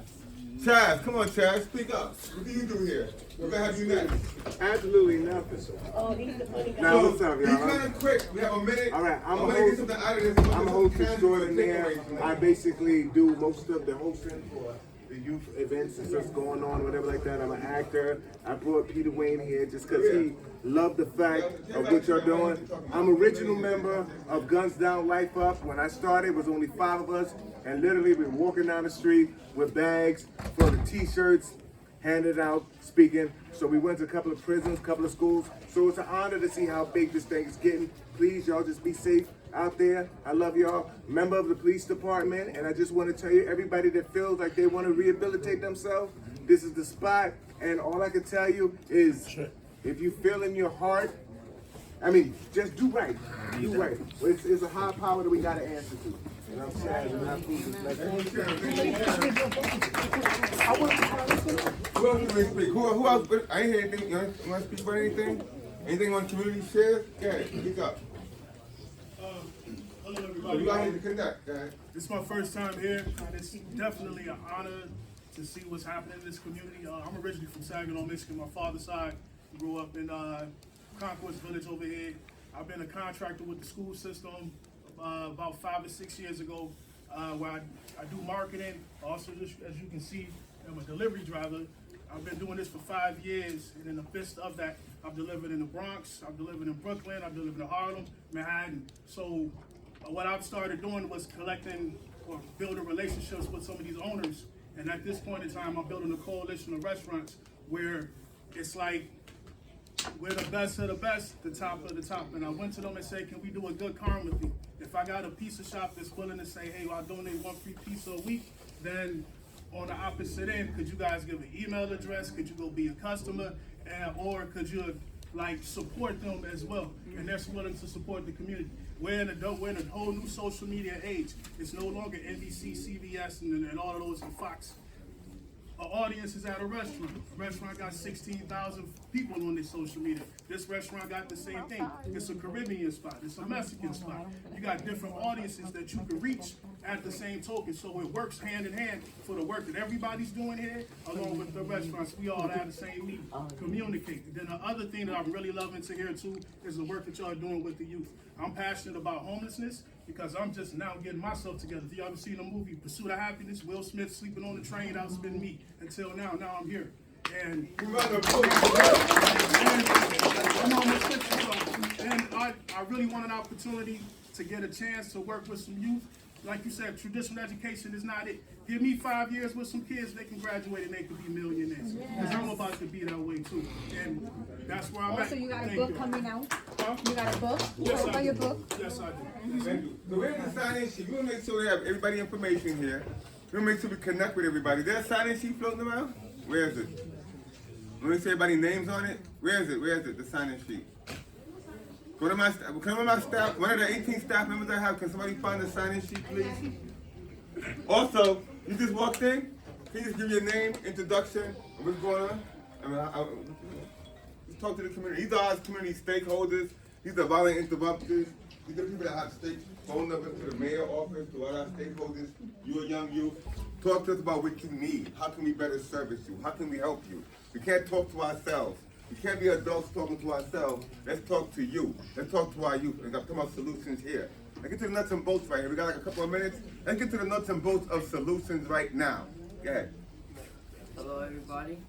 Chaz, come on, Chaz, speak up. What do you do here? We're gonna have you next. Absolutely nothing. Oh, he's the funny guy. Now, what's up, Be y'all? kind of quick. We have a minute. All right, I'm a gonna host. get something out of this. I'm a host extraordinaire. I basically do most of the hosting for the youth events and stuff going on, whatever like that. I'm an actor. I brought Peter Wayne here just because he loved the fact of what you're doing. I'm an original member of Guns Down, Life Up. When I started, it was only 5 of us, and literally we were walking down the street with bags full of t-shirts, handed out, speaking. So we went to a couple of prisons, a couple of schools. So it's an honor to see how big this thing is getting. Please, y'all just be safe out there. I love y'all. Member of the police department, and I just want to tell you, everybody that feels like they want to rehabilitate themselves, this is the spot. And all I can tell you is, if you feel in your heart, I mean, just do right. Do right. It's a high power that we got to answer to. And I'm sad and I'm cool. Who else can speak? Who else? I ain't hear anything. You want to speak about anything? Anything on community shares? Go ahead, speak up. Hello, everybody. You out here to connect. Go ahead. This is my first time here, and it's definitely an honor to see what's happening in this community. I'm originally from Saginaw, Michigan. My father's side grew up in Concourse Village over here. I've been a contractor with the school system about 5 or 6 years ago, where I do marketing. Also, just as you can see, I'm a delivery driver. I've been doing this for 5 years, and in the midst of that, I've delivered in the Bronx, I've delivered in Brooklyn, I've delivered in Harlem, Manhattan. So what I've started doing was collecting or building relationships with some of these owners. And at this point in time, I'm building a coalition of restaurants where it's like, we're the best of the best, the top of the top. And I went to them and said, can we do a good karma thing? If I got a pizza shop that's willing to say, hey, I'll donate 1 free pizza a week, then on the opposite end, could you guys give an email address? Could you go be a customer? Or could you like support them as well? And they're willing to support the community. We're in a whole new social media age. It's no longer NBC, CBS, and all of those, and Fox. Our audience is at a restaurant. A restaurant got 16,000 people on their social media. This restaurant got the same thing. It's a Caribbean spot. It's a Mexican spot. You got different audiences that you can reach at the same token. So it works hand in hand for the work that everybody's doing here, along with the restaurants. We all have the same need. Communicate. Then the other thing that I'm really loving to hear too is the work that y'all are doing with the youth. I'm passionate about homelessness because I'm just now getting myself together. If y'all ever seen the movie Pursuit of Happiness, Will Smith sleeping on the train, outspent me. Until now I'm here. And I'm almost 50, and I really want an opportunity to get a chance to work with some youth. Like you said, traditional education is not it. Give me 5 years with some kids, they can graduate and they can be millionaires. Because I'm about to be that way too. And that's where I'm at. Also, you got a book coming out? Huh? You got a book? Yes, Talk I about do. your book? Yes, I do. Thank you. So we're in the sign-in sheet. We want to make sure we have everybody information here. We want to make sure we connect with everybody. There's a sign-in sheet floating around? Where is it? Let me see everybody's names on it. Where is it? Where is it? The sign-in sheet. Go to my staff. One of the 18 staff members I have. Can somebody find the sign-in sheet, please? Also, You just walked in? Can you just give your name, introduction, and what's going on? I mean, let's talk to the community. These are our community stakeholders. These are violent interrupters. These are people that have state phone numbers to the mayor office, to all our stakeholders. You're a young youth. Talk to us about what you need. How can we better service you? How can we help you? We can't talk to ourselves. We can't be adults talking to ourselves. Let's talk to you. Let's talk to our youth. And I'm talking about solutions here. Let's get to the nuts and bolts right here. We got like a couple of minutes. Let's get to the nuts and bolts of solutions right now. Go ahead. Hello everybody,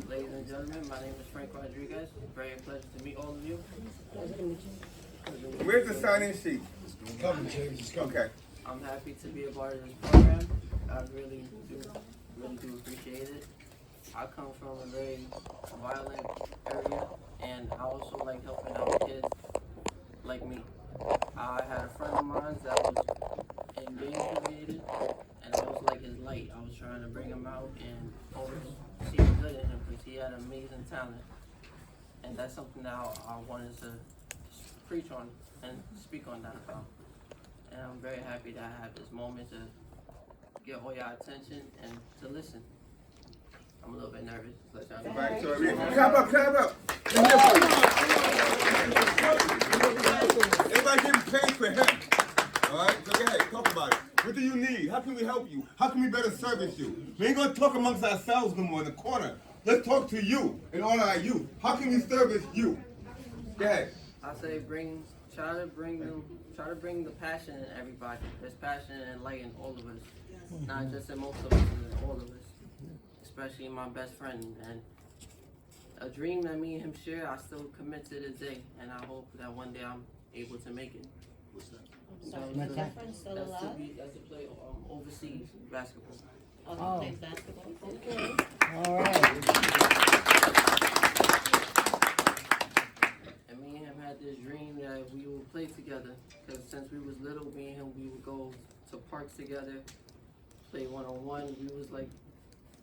ladies and gentlemen, my name is Frank Rodriguez. Very pleasure to meet all of you. Where's the sign-in sheet? Okay. I'm happy to be a part of this program. I really do appreciate it. I come from a very violent area, and I also like helping out kids like me. I had a friend of mine that was in gang related, and I was like his light. I was trying to bring him out and always see the good in him because he had amazing talent. And that's something that I wanted to preach on and speak on that about. And I'm very happy that I have this moment to get all your attention and to listen. I'm a little bit nervous. Let y'all know. Right, so clap up. Everybody getting paid for him. All right, so go ahead, talk about it. What do you need? How can we help you? How can we better service you? We ain't gonna talk amongst ourselves no more in the corner. Let's talk to you and all our youth. How can we service you? Go ahead. I say try to bring the passion in everybody. There's passion and light in all of us, not just in most of us, in all of us. Especially my best friend, and a dream that me and him share, I still commit to this day, and I hope that one day I'm able to make it. What's that? That's to play overseas basketball. Oh, he plays basketball. Okay. All right. And me and him had this dream that we would play together, because since we was little, me and him, we would go to parks together, play one-on-one. We was like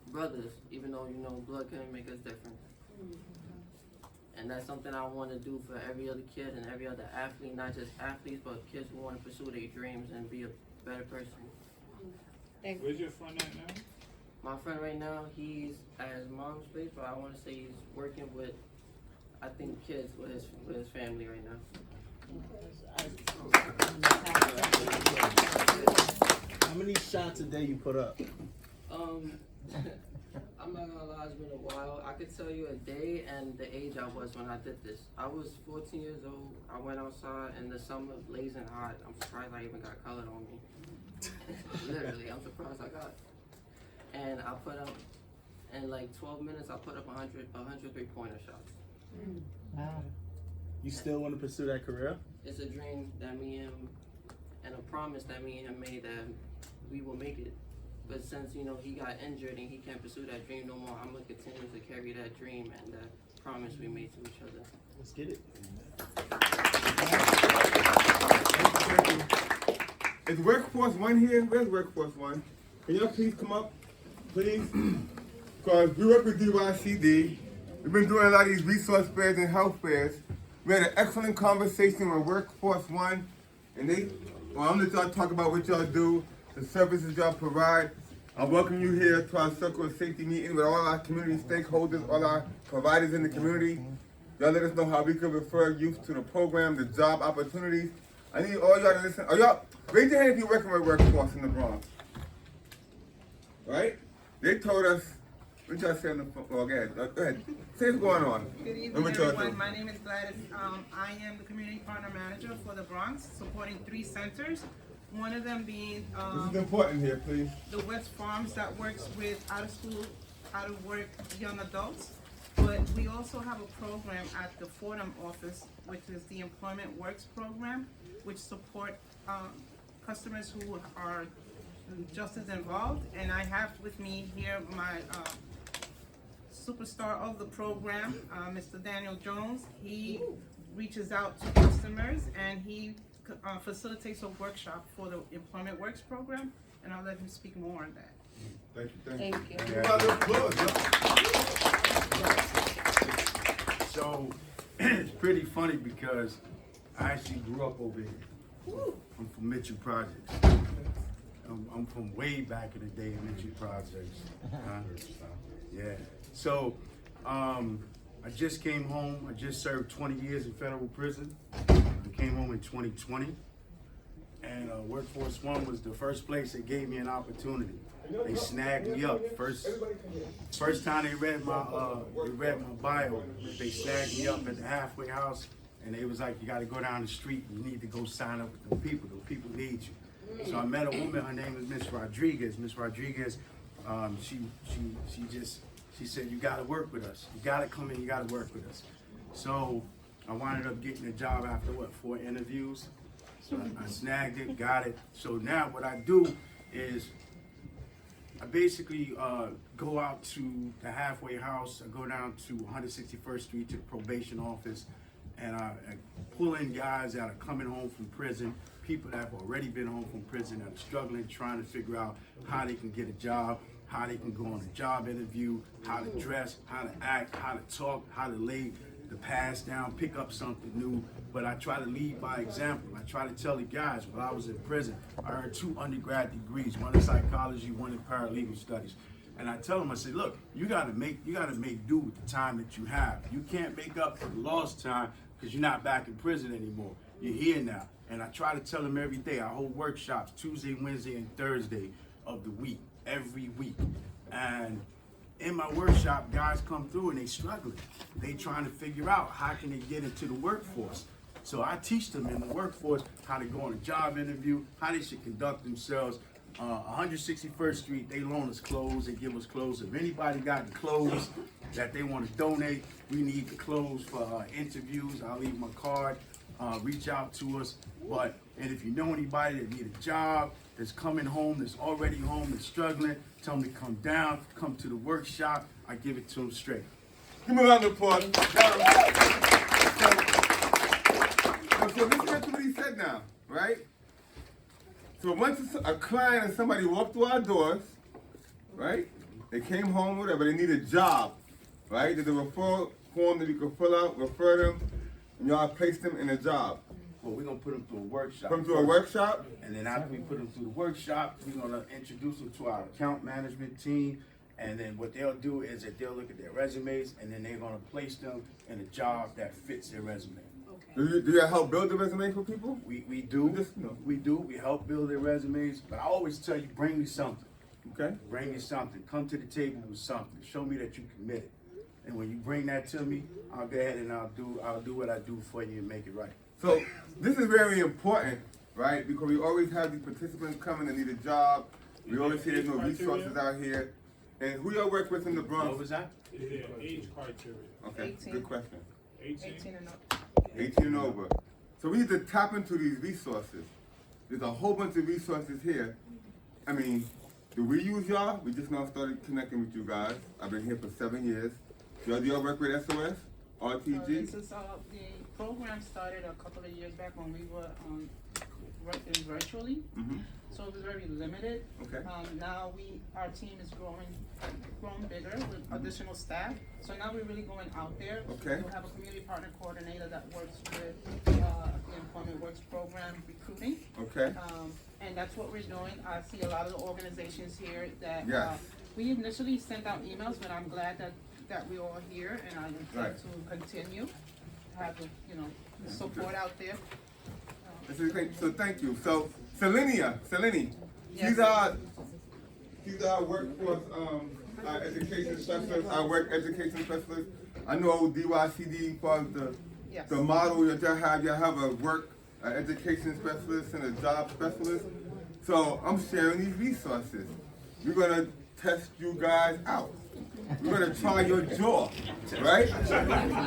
brothers, even though, you know, blood couldn't make us different. And that's something I want to do for every other kid and every other athlete, not just athletes, but kids who want to pursue their dreams and be a better person. Where's your friend at now? My friend right now, he's at his mom's place, but I want to say he's working with, I think, kids with his family right now. How many shots a day you put up? I'm not gonna lie, it's been a while. I could tell you a day and the age I was when I did this. I was 14 years old. I went outside in the summer, blazing hot. I'm surprised I even got colored on me. Literally, I'm surprised I got. And I put up, in like 12 minutes, I put up 100 3-pointer shots. Wow. You still want to pursue that career? It's a dream that me and him, and a promise that me and him made that we will make it. But since, you know, he got injured and he can't pursue that dream no more, I'm going to continue to carry that dream and that promise we made to each other. Let's get it. Is Workforce One here? Where's Workforce One? Can y'all please come up, please? Because we work with DYCD. We've been doing a lot of these resource fairs and health fairs. We had an excellent conversation with Workforce One, and I'm gonna let y'all talk about what y'all do, the services y'all provide. I welcome you here to our Circle of Safety meeting with all our community stakeholders, all our providers in the community. Y'all let us know how we can refer youth to the program, the job opportunities. I need all y'all to listen. Raise your hand if you're working with Workforce in the Bronx. Right? They told us, what y'all say on the phone? Oh, go ahead. Say what's going on. Good evening, everyone. My name is Gladys. I am the community partner manager for the Bronx, supporting 3 centers. One of them being This is important here, please. the West Farms that works with out of school, out of work young adults. But we also have a program at the Fordham office, which is the Employment Works program, which support customers who are just as involved. And I have with me here my superstar of the program, Mr. Daniel Jones. He reaches out to customers and he facilitates a workshop for the Employment Works program, and I'll let him speak more on that. Thank you. Thank you. So it's pretty funny because I actually grew up over here. I'm from Mitchell Projects. I'm from way back in the day, Energy Projects. Yeah. So, I just came home. I just served 20 years in federal prison. I came home in 2020. And Workforce One was the first place that gave me an opportunity. They snagged me up. First time they read my bio, they snagged me up at the halfway house, and they was like, you gotta go down the street, you need to go sign up with the people need you. So I met a woman, her name is Miss Rodriguez. Miss Rodriguez, she said, you gotta work with us. You gotta come in, you gotta work with us. So I wound up getting a job after 4 interviews. So I snagged it, got it. So now what I do is I basically go out to the halfway house. I go down to 161st Street to the probation office, and I pull in guys that are coming home from prison, people that have already been home from prison that are struggling, trying to figure out how they can get a job, how they can go on a job interview, how to dress, how to act, how to talk, how to lay the past down, pick up something new. But I try to lead by example. I try to tell the guys, when I was in prison, I earned 2 undergrad degrees, one in psychology, one in paralegal studies. And I tell them, I say, look, you gotta make do with the time that you have. You can't make up for the lost time because you're not back in prison anymore. You're here now. And I try to tell them every day. I hold workshops Tuesday, Wednesday, and Thursday of the week, every week. And in my workshop, guys come through and they struggling. They trying to figure out how can they get into the workforce. So I teach them in the workforce how to go on a job interview, how they should conduct themselves. 161st Street, they loan us clothes, they give us clothes. If anybody got the clothes that they want to donate, we need the clothes for interviews. I'll leave my card, reach out to us. And if you know anybody that need a job, that's coming home, that's already home, that's struggling, tell them to come down, come to the workshop. I give it to them straight. Give me a round of applause. So listen to what he said now, right? So once a client or somebody walked through our doors, right? They came home, whatever, they need a job, right? There's a referral form that you can fill out, refer them, and y'all place them in a job. Well, we're gonna put them through a workshop. Put them through a workshop? And then after we put them through the workshop, we're gonna introduce them to our account management team. And then what they'll do is that they'll look at their resumes, and then they're gonna place them in a job that fits their resume. Do you help build the resume for people? We do. We do. We help build their resumes. But I always tell you, bring me something. Okay. Bring me something. Come to the table with something. Show me that you committed. And when you bring that to me, I'll go ahead and I'll do what I do for you and make it right. So this is very important, right? Because we always have these participants coming and need a job. We always see there's no resources out here. And who y'all work with in the Bronx? What was that? Is there age criteria? Okay, 18. good question. 18 and up. 18 and over. So we need to tap into these resources. There's a whole bunch of resources here. I mean, do we use y'all? We just now started connecting with you guys. I've been here for 7 years. Do y'all work with SOS, RTG? This is, the program started a couple of years back when we were working virtually. Mm-hmm. So it was very limited. Okay. Now our team is growing bigger with additional staff. So now we're really going out there. Okay. We'll have a community partner coordinator that works with the Employment Works program recruiting. Okay. And that's what we're doing. I see a lot of the organizations here that Yes. we initially sent out emails, but I'm glad that we're all here, and I intend to continue to have the support out there. So thank you. So Selene, Yes. she's our workforce education specialist, our work education specialist. I know DYCD for the model that y'all have a work education specialist and a job specialist. So I'm sharing these resources. We're gonna test you guys out. We're gonna try your jaw, right?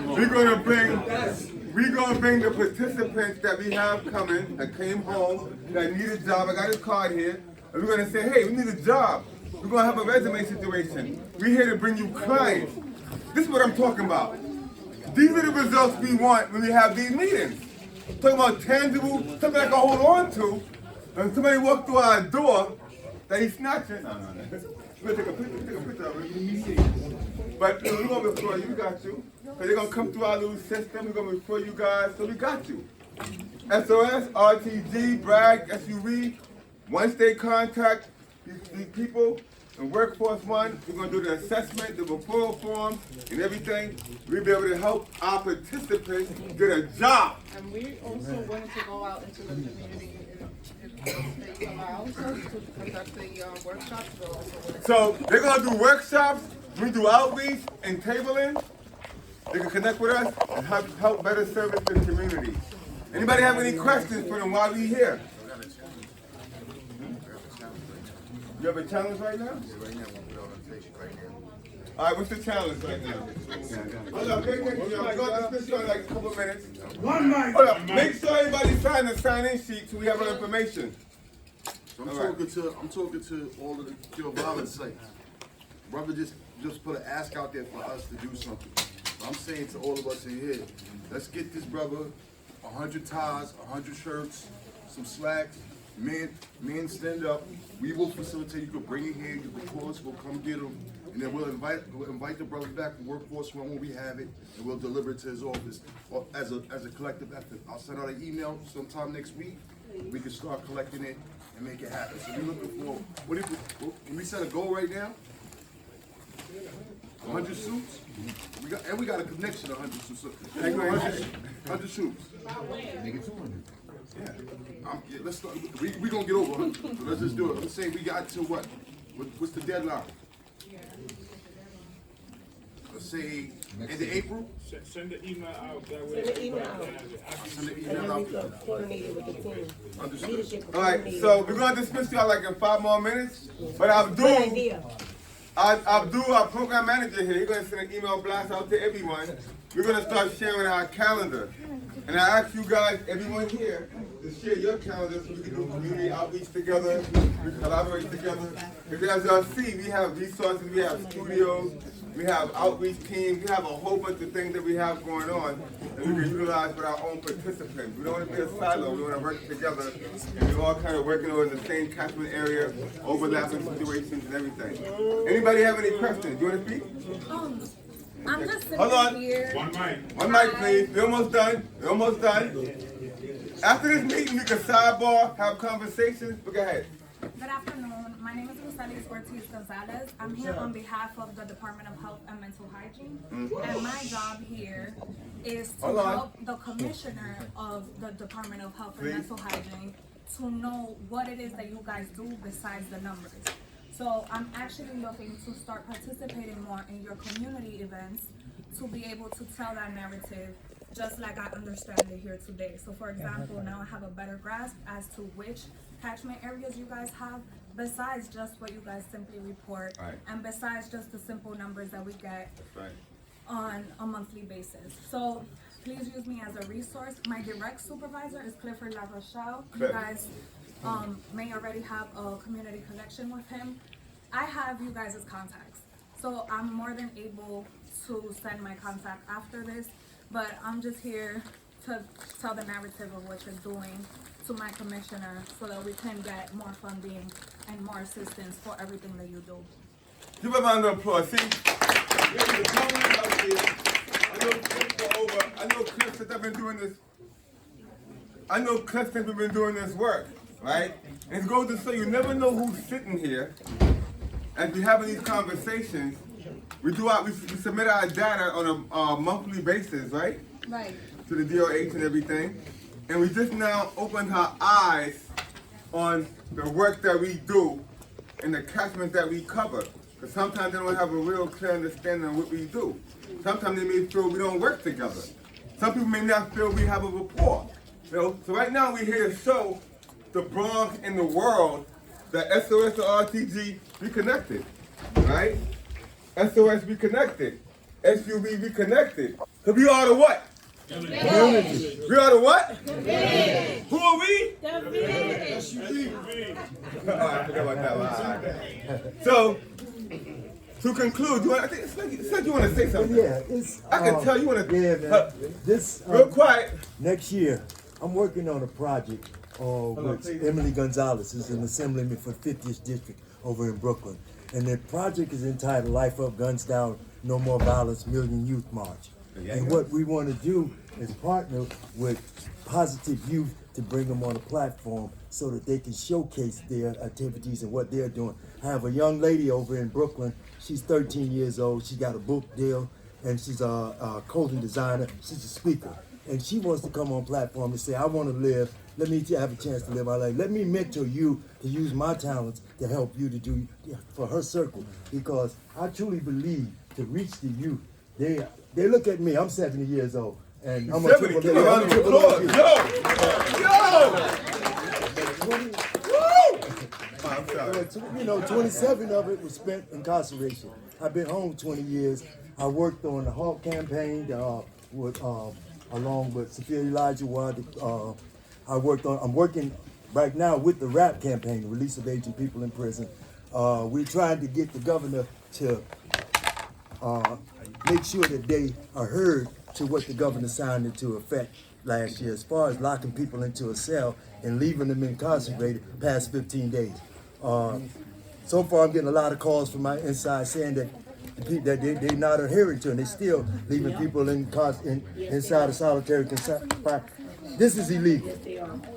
We're gonna bring the participants that we have coming, that came home, that need a job. I got his card here. And we're gonna say, hey, we need a job. We're gonna have a resume situation. We're here to bring you clients. This is what I'm talking about. These are the results we want when we have these meetings. Talking about tangible, something I can hold on to. And somebody walked through our door that he's snatching. No. We're gonna take a picture of it. But we're gonna refer you, we got you. So they're gonna come through our little system, we're gonna refer you guys, so we got you. SOS, RTG, Bragg, SUV, once they contact, these people. In Workforce One, we're gonna do the assessment, the referral form, and everything. We'll be able to help our participants get a job. And we also wanted to go out into the community if they allow us to conduct the workshops. But also So they're gonna do workshops, we do outreach and tabling. They can connect with us and help better service the community. Anybody have any questions for them while we here? You have a challenge right now? All right, what's the challenge right now? Hold up, I'm going to dismiss you in like a couple of minutes. One mic. Hold up, make sure everybody sign the sign-in sheet so we have our information. I'm talking to all of the Kill Violence sites. Brother just put an ask out there for us to do something. I'm saying to all of us in here, let's get this brother 100 ties, 100 shirts, some slacks. Men stand up. We will facilitate. You can bring it here. You can call us. We'll come get them, and then we'll invite the brothers back to Workforce One when we have it, and we'll deliver it to his office as a collective effort. I'll send out an email sometime next week. We can start collecting it and make it happen. So we're looking for can we set a goal right now? 100 suits. We got a connection. 100 suits. So, 100 suits. Make it 200. Yeah. Let's start. We gonna get over 100. So let's just do it. Let's say we got to what? What's the deadline? Let's say end of April. Send the email out. That way. Send the email out. Understood. All right, so we're gonna dismiss y'all like in 5 more minutes. But Abdul, our program manager here, he's gonna send an email blast out to everyone. We're gonna start sharing our calendar. And I ask you guys, everyone here, to share your calendar so we can do community outreach together, we collaborate together. Because as y'all see, we have resources, we have studios, we have outreach teams, we have a whole bunch of things that we have going on that we can utilize with our own participants. We don't want to be a silo, we want to work together, and we're all kind of working on the same catchment area, overlapping situations and everything. Anybody have any questions? You want to speak? I'm just sitting Hold on. here. One mic, please. We're almost done. We're almost done. After this meeting, we can sidebar, have conversations. Go ahead. Good afternoon. My name is Rosalis Ortiz Gonzalez. I'm here on behalf of the Department of Health and Mental Hygiene. And my job here is to help the commissioner of the Department of Health and Mental Hygiene to know what it is that you guys do besides the numbers. So I'm actually looking to start participating more in your community events to be able to tell that narrative just like I understand it here today. So for example, now I have a better grasp as to which catchment areas you guys have besides just what you guys simply report and besides just the simple numbers that we get on a monthly basis. So please use me as a resource. My direct supervisor is Clifford LaRochelle. You guys may already have a community connection with him. I have you guys as contacts, so I'm more than able to send my contact after this, but I'm just here to tell the narrative of what you're doing to my commissioner so that we can get more funding and more assistance for everything that you do. Give a round of applause. See, I know Cliff since I've been doing this. I know Cliff since we've been doing this work, right? And it goes to say you never know who's sitting here. As we having these conversations, we submit our data on a monthly basis, right? Right. To the DOH and everything. And we just now opened her eyes on the work that we do and the catchments that we cover. Because sometimes they don't have a real clear understanding of what we do. Sometimes they may feel we don't work together. Some people may not feel we have a rapport. You know? So right now we're here to show the Bronx and the world that SOS and RTG be connected, right? SOS be connected. SUV be connected. Because we are the what? Community. We are the what? Who are we? SUV. Oh, I forgot about that. So, to conclude, I think it's like you want to say something. Yeah, it's. I can tell you want to. Yeah, man. This. Real quiet. Next year, I'm working on a project with Emily Gonzalez, who's an assemblyman for 50th District over in Brooklyn. And the project is entitled Life Up, Guns Down, No More Violence, Million Youth March. And what we want to do is partner with Positive Youth to bring them on a platform so that they can showcase their activities and what they're doing. I have a young lady over in Brooklyn. She's 13 years old. She got a book deal, and she's a clothing designer. She's a speaker, and she wants to come on platform and say, I want to live. Let me have a chance to live my life. Let me mentor you to use my talents to help you to do for her circle. Because I truly believe to reach the youth, they look at me. I'm 70 years old, and I'm a triple. Give a round of applause. You know, 27 of it was spent incarceration. I've been home 20 years. I worked on the HALT campaign along with Sophia Elijah Ward. I'm working right now with the RAP campaign, the Release of Aging People in Prison. We're trying to get the governor to make sure that they are heard to what the governor signed into effect last year, as far as locking people into a cell and leaving them incarcerated past 15 days. So far, I'm getting a lot of calls from my inside saying that they're not adhering to, and they're still leaving people inside of solitary confinement. This is illegal.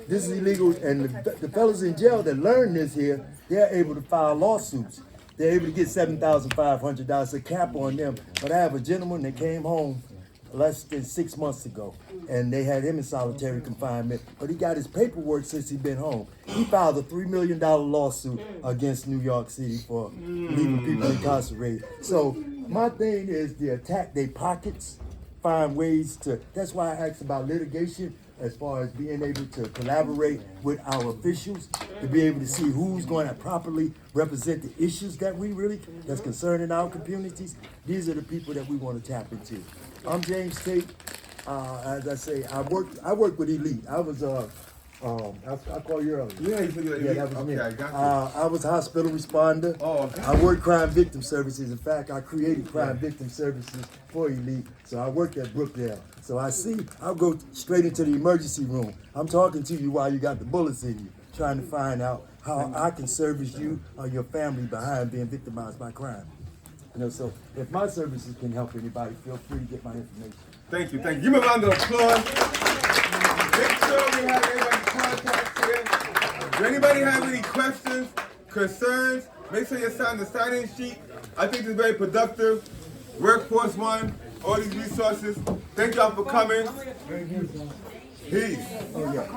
This is illegal, and the fellas in jail that learn this here, they're able to file lawsuits. They're able to get $7,500, a cap on them. But I have a gentleman that came home less than 6 months ago, and they had him in solitary confinement, but he got his paperwork since he's been home. He filed a $3 million lawsuit against New York City for leaving people incarcerated. So my thing is to attack their pockets, find ways to, that's why I asked about litigation, as far as being able to collaborate with our officials, to be able to see who's going to properly represent the issues that that's concerning our communities. These are the people that we want to tap into. I'm James Tate. As I say, I work with Elite. I was I called you earlier. Yeah, you said you were yeah, that was me. Okay, I got you. I was a hospital responder. Oh, okay. I worked crime victim services. In fact, I created crime victim services for Elite. So I worked at Brookdale. So I'll go straight into the emergency room. I'm talking to you while you got the bullets in you, trying to find out how I can service you or your family behind being victimized by crime. You know, so if my services can help anybody, feel free to get my information. Thank you, thank you. Give me a round of applause. Make sure we have everybody's contacts here. Does anybody have any questions, concerns? Make sure you sign the sign-in sheet. I think it's very productive. Workforce One, all these resources. Thank y'all for coming. Peace. Oh, yeah.